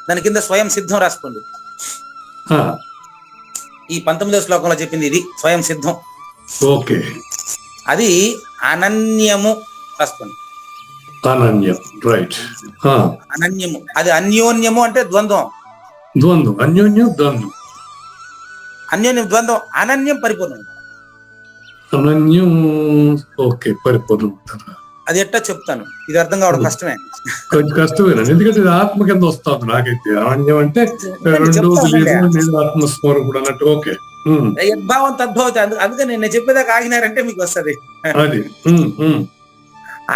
దాని కింద స్వయం సిద్ధం రాసుకోండి. ఈ 19వ శ్లోకంలో చెప్పింది ఇది స్వయం సిద్ధం. ఓకే. అది అనన్యము రాసుకోండి. అనన్యం. రైట్. అనన్యము. అది అన్యోన్యము అంటే ద్వంద్వం. ద్వంద్వం. అన్యోన్యం, ద్వంద్వం. అన్యోన్యం, ద్వంద్వం. అనన్యం పరిపూర్ణం. అనన్యం. ఓకే. పరిపూర్ణం. అది ఎట్టా చెప్తాను. ఇది అర్థం కావడం కష్టమే. కొంచెం కష్టమేనా? ఎందుకంటే ఇది ఆత్మ కింద వస్తుంది నాకైతే. అనన్యం అంటే రెండు ఆత్మస్వరూపుడు అన్నట్టు. ఓకే. యద్భావం తద్భావతి. అందుకని నేను చెప్పేదాకా ఆగినారంటే మీకు వస్తుంది. అది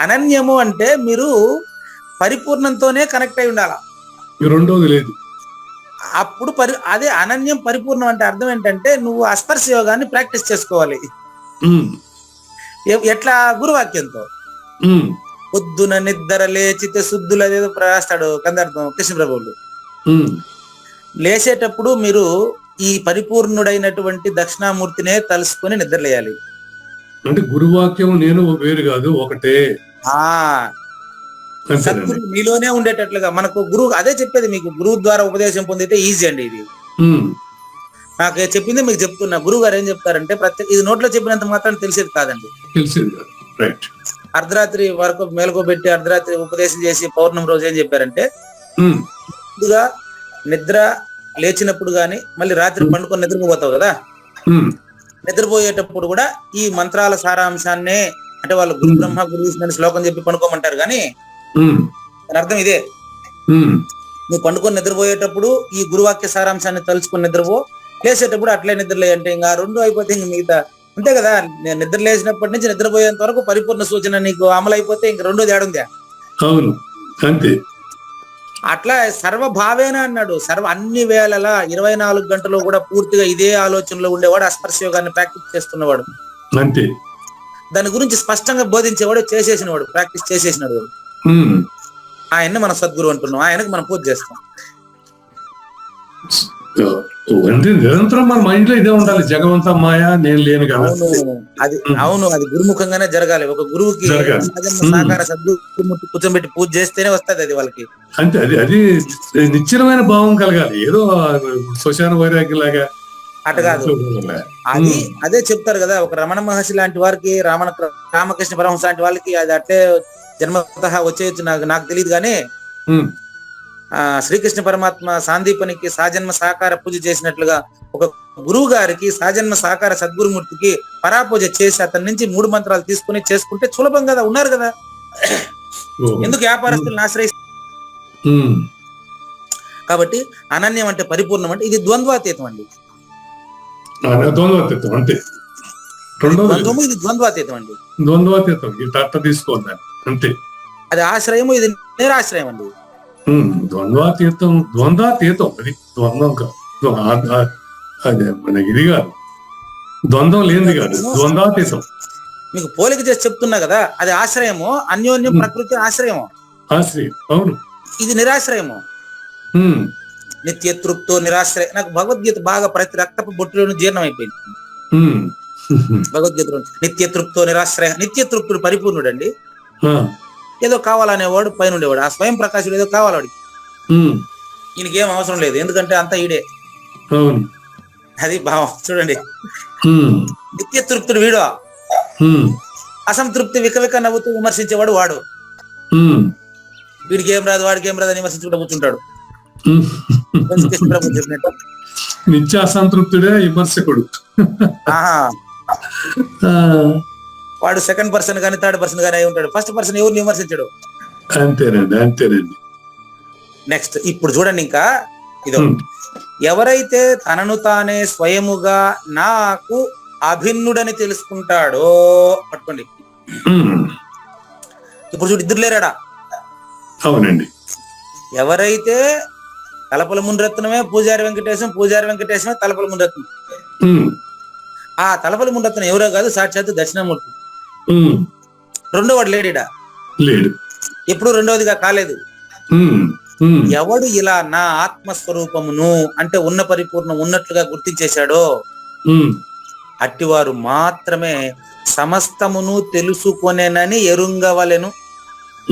అనన్యము అంటే మీరు పరిపూర్ణంతోనే కనెక్ట్ అయి ఉండాల. రెండోది లేదు. అప్పుడు అదే అనన్యం పరిపూర్ణం అంటే అర్థం ఏంటంటే నువ్వు అస్పర్శ యోగాన్ని ప్రాక్టీస్ చేసుకోవాలి. ఎట్లా? గురువాక్యంతో. పొద్దున నిద్ర లేచితే శుద్ధులు అదేదో రాస్తాడు కందార్థం కృష్ణ ప్రభువులు. లేచేటప్పుడు మీరు ఈ పరిపూర్ణుడైనటువంటి దక్షిణామూర్తినే తలుసుకొని నిద్రలేయాలి. అంటే గురువాక్యం నేను వేరు కాదు, ఒకటే. సద్గురు మీలోనే ఉండేటట్లుగా మనకు గురువు అదే చెప్పేది. మీకు గురువు ద్వారా ఉపదేశం పొందితే ఈజీ అండి ఇది. నాకు చెప్పింది మీకు చెప్తున్నా. గురువు గారు ఏం చెప్తారంటే ఇది నోట్లో చెప్పినంత మాత్రం తెలిసేది కాదండి. అర్ధరాత్రి వరకు మేలుకోబెట్టి అర్ధరాత్రి ఉపదేశం చేసి పౌర్ణమి రోజు ఏం చెప్పారంటే ముందుగా నిద్ర లేచినప్పుడు గాని మళ్ళీ రాత్రి పండుకొని నిద్రపోతావు కదా, నిద్రపోయేటప్పుడు కూడా ఈ మంత్రాల సారాంశాన్నే అంటే వాళ్ళు గురు బ్రహ్మ గురు విష్ణు శ్లోకం చెప్పి పండుకోమంటారు కానీ దాని అర్థం ఇదే. నువ్వు పండుకొని నిద్రపోయేటప్పుడు ఈ గురువాక్య సారాంశాన్ని తలుచుకొని నిద్రపో, లేచేటప్పుడు అట్లే నిద్రలే అంటే ఇంకా రెండు అయిపోతే ఇంక మిగతా అంతే కదా. నేను నిద్ర లేచినప్పటి నుంచి నిద్రపోయేంత వరకు పరిపూర్ణ సూచన నీకు అమలు అయిపోతే ఇంక రెండోది ఏడుందా? అవును, అంతే. అట్లా సర్వభావేన అన్నాడు. అన్ని వేళలా 24 గంటలు కూడా పూర్తిగా ఇదే ఆలోచనలో ఉండేవాడు, అస్పర్శ యోగాన్ని ప్రాక్టీస్ చేస్తున్నవాడు. అంతే. దాని గురించి స్పష్టంగా బోధించేవాడు, చేసేసినవాడు, ప్రాక్టీస్ చేసేసినాడు. ఆయన్ని మనం సద్గురు అంటున్నాం, ఆయనకు మనం పూజ చేస్తాం. నిరంతరం మన మైండ్ లో ఇదే ఉండాలి, జగవంతా మాయా నేను లేను కదా. అవును, అది గురుముఖంగానే జరగాలి. ఒక గురువుకి సాకార సద్గురు కూర్చోబెట్టి పూజ చేస్తేనే వస్తుంది అది వాళ్ళకి. అంతే. అది నిశ్చలమైన భావం కలగాలి, ఏదో శ్మశాన వైరాగ్యం లాగా అటు కాదు. అది అదే చెప్తారు కదా, ఒక రమణ మహర్షి లాంటి వారికి రామకృష్ణ పరమహంస లాంటి వాళ్ళకి అది అట్లే జన్మతః వచ్చేయచ్చు. నాకు తెలియదు కానీ శ్రీకృష్ణ పరమాత్మ సాందీపనికి సాజన్మ సాకార పూజ చేసినట్లుగా ఒక గురువు గారికి సాజన్మ సాకార సద్గురుమూర్తికి పరాపూజ చేసి అతని నుంచి 3 మంత్రాలు తీసుకుని చేసుకుంటే సులభం కదా. ఉన్నారు కదా, ఎందుకు వ్యాపారస్తులను ఆశ్రయిస్తారు? కాబట్టి అనన్యం అంటే పరిపూర్ణం అంటే ఇది ద్వంద్వాతీతం అండి. అంతే. ఇది ద్వంద్వాతీతం అండి. ద్వంద్వాతీతం తీసుకోవాలి అంతే. అది ఆశ్రయము, ఇది నిరాశ్రయం అండి. ద్వంద్వాతీతం అది ద్వంద్వం అదే మనకి ఇది కాదు, ద్వంద్వం లేనిది కాదు, ద్వంద్వాతీతం. మీకు పోలిక చేసి చెప్తున్నా కదా, అది ఆశ్రయము, అన్యోన్యం ప్రకృతి ఆశ్రయము. ఆశ్రయం. అవును. ఇది నిరాశ్రయము. నిత్యతృప్తో నిరాశ్రయ. నాకు భగవద్గీత బాగా ప్రతి రక్తపు బొట్టులోనూ జీర్ణం అయిపోయింది. భగవద్గీత నిత్యతృప్తో నిరాశ్రయ. నిత్యతృప్తుడు పరిపూర్ణుడు అండి. ఏదో కావాలనేవాడు పైన ఉండేవాడు, ఆ స్వయం ప్రకాశుడు ఏదో కావాలవాడు. ఈయనకేం అవసరం లేదు, ఎందుకంటే అంతా ఈడే. అది భావం చూడండి. నిత్యతృప్తుడు వీడు. అసంతృప్తి వికవిక నవ్వుతూ విమర్శించేవాడు వాడు. ఉమ్, వీడికి ఏం రాదు వాడికి ఏం రాదు అని విమర్శించుకుంటూ కూర్చుంటాడు. ఉమ్. కృష్ణ ప్రభు చెప్పినట్టు. నిత్య అసంతృప్తుడే విమర్శకుడు. ఆహా, ఆ, వాడు సెకండ్ పర్సన్ కానీ థర్డ్ పర్సన్ కానీ అయి ఉంటాడు. ఫస్ట్ పర్సన్ ఎవరిని విమర్శించాడు. అంతేనండి. నెక్స్ట్ ఇప్పుడు చూడండి, ఇంకా ఇదో ఉమ్, ఎవరైతే తనను తానే స్వయముగా నాకు అభిన్నుడని తెలుసుకుంటాడో, పట్టుకోండి. ఉమ్, ఇప్పుడు చూడు, ఇద్దరు లేరాడా? అవునండి. ఎవరైతే తలపల మునిరత్నమే పూజారి వెంకటేశమే తలపల మునిరత్నం. ఉమ్, ఆ తలపల మునిరత్నం ఎవరో కాదు, సాక్షాత్తు దక్షిణామూర్తి. ఉమ్, రెండో వాడు లేడీడా? లేడు. ఎప్పుడు రెండవదిగా కాలేదు. ఉమ్, ఉమ్, ఎవడు ఇలా నా ఆత్మస్వరూపమును అంటే ఉన్న పరిపూర్ణం ఉన్నట్లుగా గుర్తించేశాడో ఉమ్, అట్టివారు మాత్రమే సమస్తమును తెలుసుకొనేనని ఎరుంగవలెను.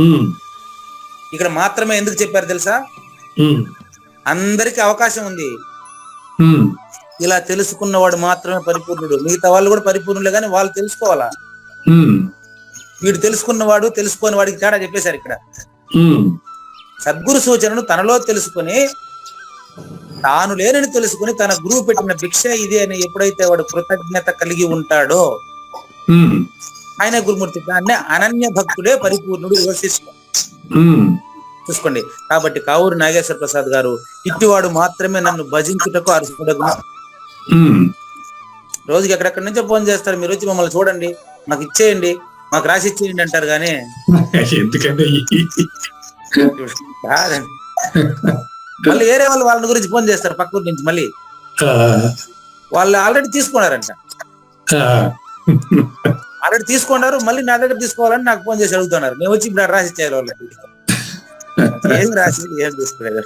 ఉమ్, ఇక్కడ మాత్రమే ఎందుకు చెప్పారు తెలుసా? ఉమ్, అందరికి అవకాశం ఉంది. ఉమ్, ఇలా తెలుసుకున్నవాడు మాత్రమే పరిపూర్ణుడు. మిగతా వాళ్ళు కూడా పరిపూర్ణులే, కానీ వాళ్ళు తెలుసుకోవాలా. ఉమ్, వీడు తెలుసుకున్నవాడు తెలుసుకోని వాడికి తేడా చెప్పేశారు ఇక్కడ. ఉమ్, సద్గురు సూచనను తనలో తెలుసుకుని తాను లేనని తెలుసుకుని తన గురువు పెట్టిన భిక్ష ఇది అని ఎప్పుడైతే వాడు కృతజ్ఞత కలిగి ఉంటాడో ఉమ్, ఆయన గురుమూర్తి. దాన్ని అనన్య భక్తుడే పరిపూర్ణుడు వివశిస్తాడు. ఉమ్, చూసుకోండి. కాబట్టి కావూరు నాగేశ్వర ప్రసాద్ గారు ఇట్టివాడు మాత్రమే నన్ను భజించుటకు అర్హుడగును. ఉమ్. రోజుకి ఎక్కడెక్కడి నుంచో ఫోన్ చేస్తారు, మీరు వచ్చి మమ్మల్ని చూడండి, మాకు ఇచ్చేయండి, మాకు రాసి ఇచ్చేయండి అంటారు. కానీ ఎందుకంటే కాదండి, మళ్ళీ వేరే వాళ్ళు వాళ్ళ గురించి ఫోన్ చేస్తారు పక్కూరు నుంచి. మళ్ళీ వాళ్ళు ఆల్రెడీ తీసుకున్నారంట, మళ్ళీ నా దగ్గర తీసుకోవాలని నాకు ఫోన్ చేసి అడుగుతున్నారు. మేము వచ్చి ఇప్పుడు రాసి ఇచ్చేయాలి వాళ్ళకి. ఏం రాసి ఏం తీసుకునేది.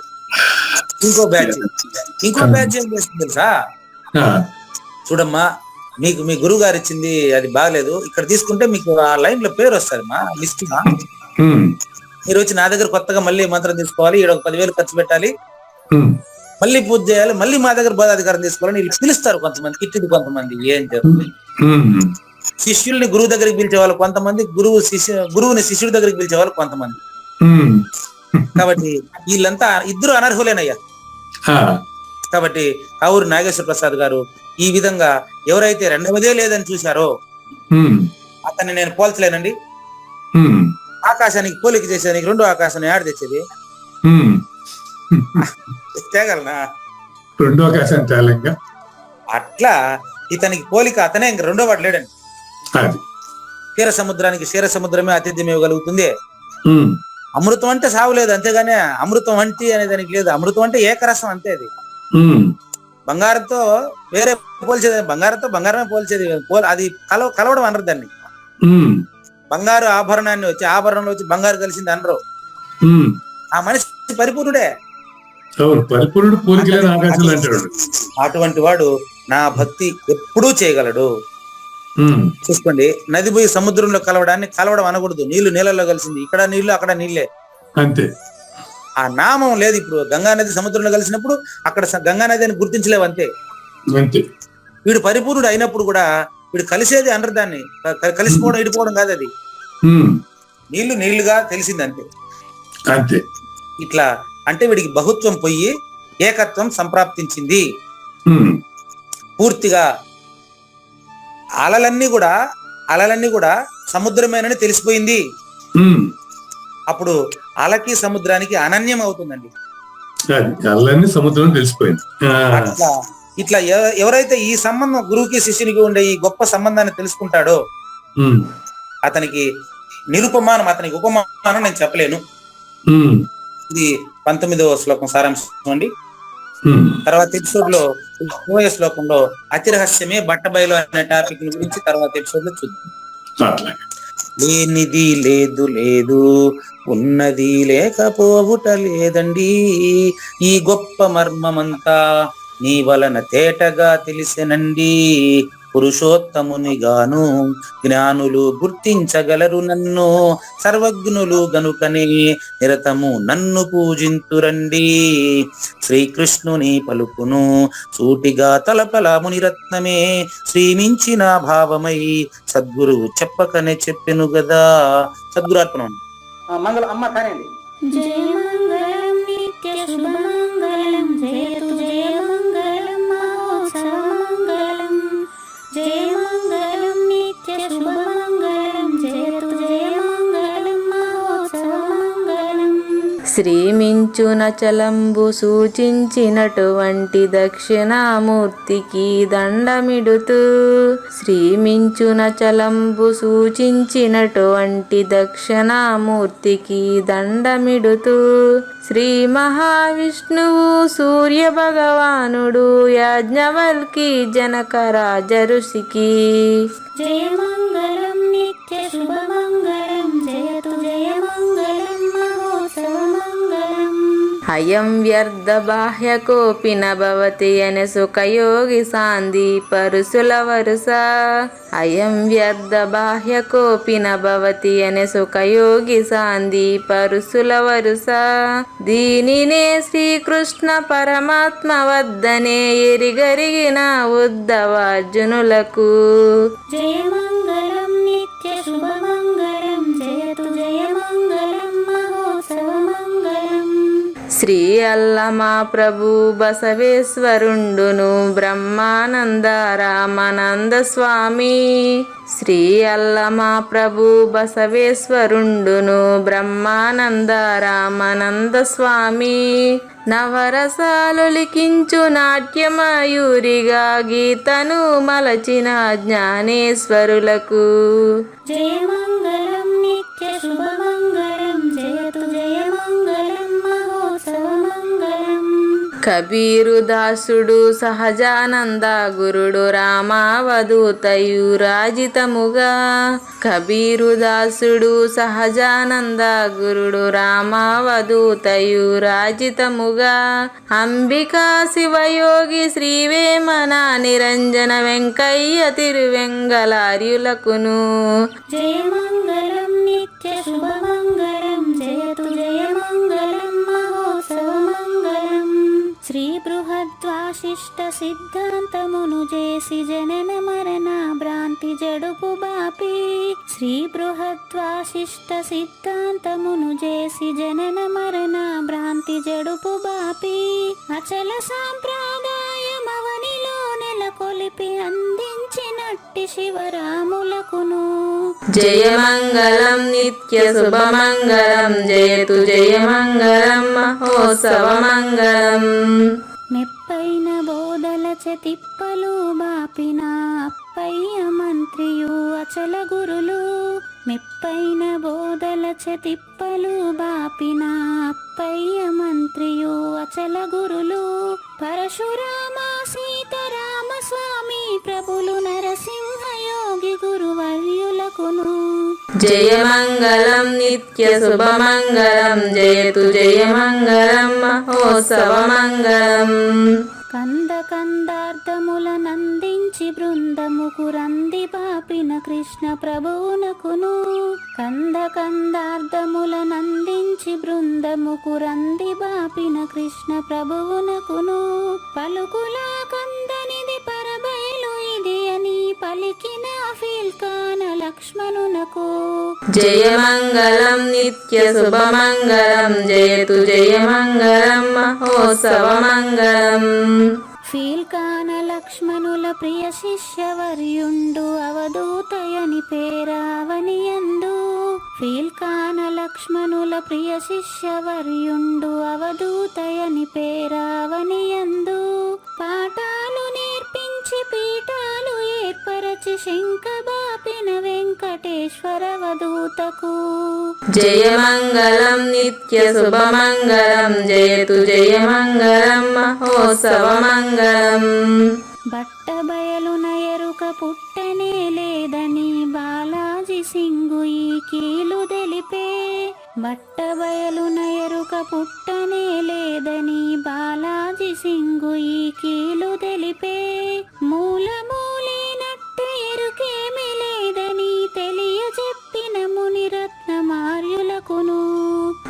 ఇంకో బ్యాచ్ ఏం చేస్తుంది తెలుసా? చూడమ్మా, మీకు మీ గురువు గారు ఇచ్చింది అది బాగలేదు, ఇక్కడ తీసుకుంటే మీకు ఆ లైన్ లో పేరు వస్తుంది మా లిస్ట్. మీరు వచ్చి నా దగ్గర కొత్తగా మళ్ళీ మంత్రం తీసుకోవాలి, ఈడ 10,000 ఖర్చు పెట్టాలి, మళ్ళీ పూజ చేయాలి, మళ్ళీ మా దగ్గర బోధాధికారం తీసుకోవాలని వీళ్ళు పిలుస్తారు కొంతమంది. కిట్టిది కొంతమంది. ఏం జరుగుతుంది? శిష్యుల్ని గురువు దగ్గరికి పిలిచే వాళ్ళు కొంతమంది, గురువుని శిష్యుడి దగ్గరికి పిలిచే వాళ్ళు కొంతమంది. కాబట్టి వీళ్ళంతా ఇద్దరు అనర్హులేనయ్యా. కాబట్టి కావూరు నాగేశ్వర ప్రసాద్ గారు ఈ విధంగా ఎవరైతే రెండవదే లేదని చూశారో అతన్ని నేను పోల్చలేనండి. ఆకాశానికి పోలిక చేసేదానికి రెండో ఆకాశాన్ని యాడ్ తెచ్చేది తేగలనా? రెండో ఆకాశాన్ని తేలంగా అట్లా ఇతనికి పోలిక అతనే ఇంక రెండో వాడు లేడండి. క్షీర సముద్రానికి క్షీర సముద్రమే ఆతిథ్యం ఇవ్వగలుగుతుంది. అమృతం అంటే సావులేదు, అంతేగాని అమృతం వంటి అనే దానికి లేదు. అమృతం అంటే ఏకరసం అంతే. అది బంగారంతో వేరే పోల్చేది, బంగారంతో బంగారమే పోల్చేది. అది కలవడం అనరు దాన్ని. బంగారు ఆభరణాన్ని వచ్చి ఆభరణంలో వచ్చి బంగారు కలిసింది అనరు. ఆ మనిషి పరిపూర్ణుడే. అటువంటి వాడు నా భక్తి ఎప్పుడూ చేయగలడు. చూసుకోండి, నది పోయి సముద్రంలో కలవడం అనకూడదు. నీళ్లు నీళ్ళలో కలిసింది, ఇక్కడ నీళ్లు అక్కడ నీళ్ళే అంతే. ఆ నామం లేదు. ఇప్పుడు గంగా నది సముద్రంలో కలిసినప్పుడు అక్కడ గంగా నది అని గుర్తించలేవు, అంతే. వీడు పరిపూర్ణుడు అయినప్పుడు కూడా వీడు కలిసేది అనరు దాన్ని. కలిసిపోవడం ఇడిపోవడం కాదు, అది నీళ్లు నీళ్లుగా తెలిసింది అంతే. అంతే. ఇట్లా అంటే వీడికి బహుత్వం పోయి ఏకత్వం సంప్రాప్తించింది. పూర్తిగా అలలన్నీ కూడా సముద్రమేనని తెలిసిపోయింది. అప్పుడు అలకి సముద్రానికి అనన్యం అవుతుందండి. సముద్రం తెలిసిపోయింది. ఇట్లా ఎవరైతే ఈ సంబంధం గురువుకి శిష్యునికి ఉండే ఈ గొప్ప సంబంధాన్ని తెలుసుకుంటాడో అతనికి నిరుపమానం, అతనికి ఉపమానం నేను చెప్పలేను. ఇది 19వ శ్లోకం సారాంశం అండి. తర్వాత ఎపిసోడ్ లో 20వ శ్లోకంలో అతిరహస్యమే బట్టబయలు అనే టాపిక్ గురించి తర్వాత ఎపిసోడ్ లో చూద్దాం. లేనిది లేదు లేదు, ఉన్నది లేకపోవుట లేదండి, ఈ గొప్ప మర్మమంతా నీ వలన తేటగా తెలిసెనండి. పురుషోత్తమునిగాను జ్ఞానులు గుర్తించగలరు నన్ను, సర్వజ్ఞులు గనుకనే నిరతము నన్ను పూజింతురండి. శ్రీకృష్ణుని పలుకును సూటిగా తలపల మునిరత్నమే, శ్రీమించిన భావమై సద్గురువు చెప్పకనే చెప్పెను గదా. సద్గురార్పణం. మంగళం అమ్మ కానివ్వండి. జయ మంగళం నిత్య శుభమంగళం, జయతు జయ మంగళం మహోత్సవ మంగళం. జయ మంగళం నిత్య శుభమంగళం, జయతు జయ మంగళం మహోత్సవ మంగళం. శ్రీమించున చలంబు సూచించినటువంటి దక్షిణామూర్తికి దండమిడుతూ, శ్రీమించున చలంబు సూచించినటువంటి దక్షిణామూర్తికి దండమిడుతూ, శ్రీ మహావిష్ణువు సూర్య భగవానుడు యాజ్ఞవల్కి జనక రాజ ఋషికి. జయ మంగళం నిత్య శుభమంగళం, జయతు జయ మంగళం మహోత్సవ మంగళం. అయం వ్యర్థ బాహ్య కోపిన భవతి అనే సుఖయోగి సాంది పరుసుల వరుస. అయం వ్యర్థ బాహ్య కోపిన భవతి అనే సుఖయోగి సాంది పరుసుల వరుస. దీనినే శ్రీకృష్ణ పరమాత్మ వద్దనే ఎరిగరిగిన ఉద్ధవార్జునులకు. జయ మంగళం నిత్య శుభమంగళం, జయతు జయ మంగళం మహోత్సవ మంగళం. శ్రీ అల్లమా ప్రభు బసవేశ్వరుండును బ్రహ్మానంద రామానంద స్వామి. శ్రీ అల్లమా ప్రభు బసవేశ్వరుండును బ్రహ్మానంద రామానంద స్వామి. నవరసాలు లిఖించు నాట్యమయూరిగా గీతను మలచిన జ్ఞానేశ్వరులకు. జయ మంగళం నిత్య శుభమంగళం, జయతు జయ మంగళం మహోత్సవ మంగళం. కబీరు దాసుడు సహజానంద గురుడు రామావధూతయు రాజితముగా. కబీరు దాసుడు సహజానంద గురుడు రామావధూతయు రాజితముగా. అంబికా శివయోగి శ్రీవేమన నిరంజన వెంకయ్య తిరువెంగళార్యులకును. జయ మంగళం నిత్య శుభమంగళం, జయతు జయ మంగళం మహోత్సవ మంగళం. శ్రీ బృహద్వాశిష్ట సిద్ధాంతమును చేసి జనన మరణ భ్రాంతి జడుపు బాపి. శ్రీ బృహద్వాశిష్ట సిద్ధాంతమును చేసి జనన మరణ భ్రాంతి జడుపు బాపి. అచల సాంప్రదాయమవనిలో నెలకొలిపి అందించినట్టి శివరాములకును. జయ మంగళం నిత్య శుభమంగళం, జయతు జయ మంగళం మహోత్సవ మంగళం. మెప్పైన బోధల తిప్పలు బాపిన అప్పయ్య మంత్రియు అచల గురులు. మెప్పైన బోధల తిప్పలు బాపిన అప్పయ్య మంత్రియు అచల గురులు. పరశురామ సీతారామ స్వామి ప్రభులు నరసింహయోగి గురువర్యులకును. జయ మంగళం నిత్య శుభమంగళం, జయతు జయ మంగళం మహోత్సవ మంగళం. కంద కందార్థముల నందించి బృందముకు రంది పాపిన కృష్ణ ప్రభువునకును. కంద కందార్థముల నందించి బృందముకు రంది బాపిన కృష్ణ ప్రభువునకును. పలుకులా కందనిది పరబయలు ఇది అని పలికిన ఫీల్కాన లక్ష్మణునకు. జయ మంగళం నిత్య శుభమంగళం, జయతు జయ మంగళం మహోత్సవ మంగళం. ఫీల్కాన లక్ష్మణుల ప్రియ శిష్యవర్యుండు అవధూతయని పేరావనియందు. ఫీల్కాన లక్ష్మణుల ప్రియ శిష్యవర్యుండు అవధూతయని పేరావనియందు. పాఠాలు నేర్పించి పీఠాలు ఏర్పరచి శంఖబాపిన వెంకటేశ్వర అవధూతకు. జయ మంగళం నిత్య శుభమంగళం, జయతు జయ మంగళం మహోత్సవ మంగళం. బట్టబయలున ఎరుక పుట్టనే లేదని బాలాజీ సింగు ఈ కీలు తెలిపే. బట్టబయలున ఎరుక పుట్టనే లేదని బాలాజీ సింగు ఈ కీలు తెలిపే. మూలమూలినట్టి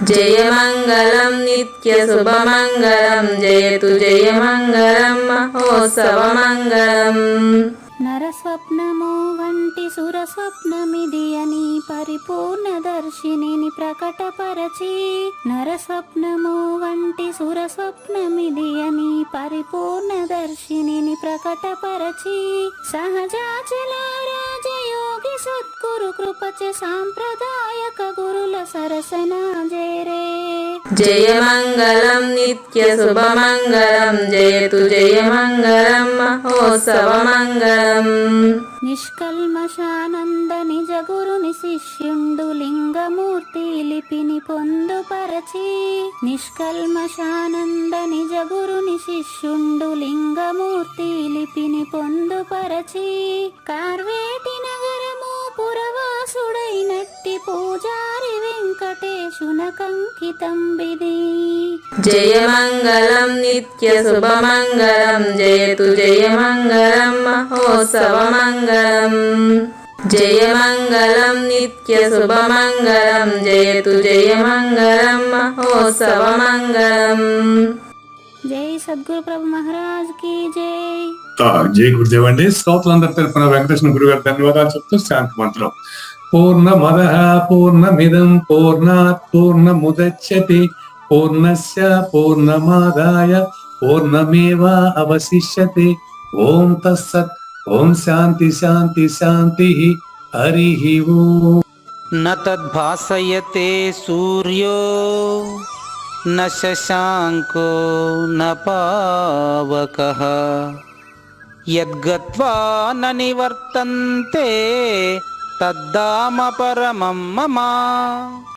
జయమంగళం నిత్య శుభమంగళం జయతు జయమంగళం మహోత్సవమంగళం. నరస్వప్నము వంటి సురస్వప్నమిది అని పరిపూర్ణ దర్శినిని ప్రకటపరచి, నరస్వప్నము వంటి సురస్వప్నమిది అని పరిపూర్ణ దర్శినిని ప్రకటపరచి, సహజాచల రాజయోగి సద్గురు కృపచే సాంప్రదాయక గురుల సరసన జేరే. జయమంగళం నిత్య శుభమంగళం జయతు జయమంగళం మహోత్సవమంగళం. నిష్కల్మషానంద నిజ గురుని శిష్యుండు లింగమూర్తి లిపిని పొందుపరచి, నిష్కల్మషానంద నిజ గురుని శిష్యుండు లింగమూర్తి లిపిని పొందుపరచి, కార్వేటి నగరము పురవాసుడైనట్టి పూజారి వెంకటేశునకంకితం బిది. జయమంగళం నిత్య శుభమంగళం జయతు జయమంగళం మహోత్సవమంగళం. జయమంగళం నిత్య శుభమంగళం జయతు జయమంగళం మహోత్సవమంగళం. జై సద్గురు ప్రభు మహారాజ్ కి జై. జై గురుదేవ్ అండి. శ్రోతలందరి తరపున వెంకటేశ్వర గురువు గారు ధన్యవాదాలు చెప్తూ శాంతి మంత్రం. పూర్ణమదః పూర్ణమిదం పూర్ణాత్ పూర్ణముదచ్యతే పూర్ణస్య పూర్ణమాదాయ పూర్ణమేవా అవశిష్యతే. ఓం తత్సత్. ఓం శాంతి శాంతి శాంతి. హరి ఓం. న తద్భాసయతే సూర్యో న శశాంకో న పావకః యద్గత్వా న నివర్తంతే తద్ధామ పరమం మమ.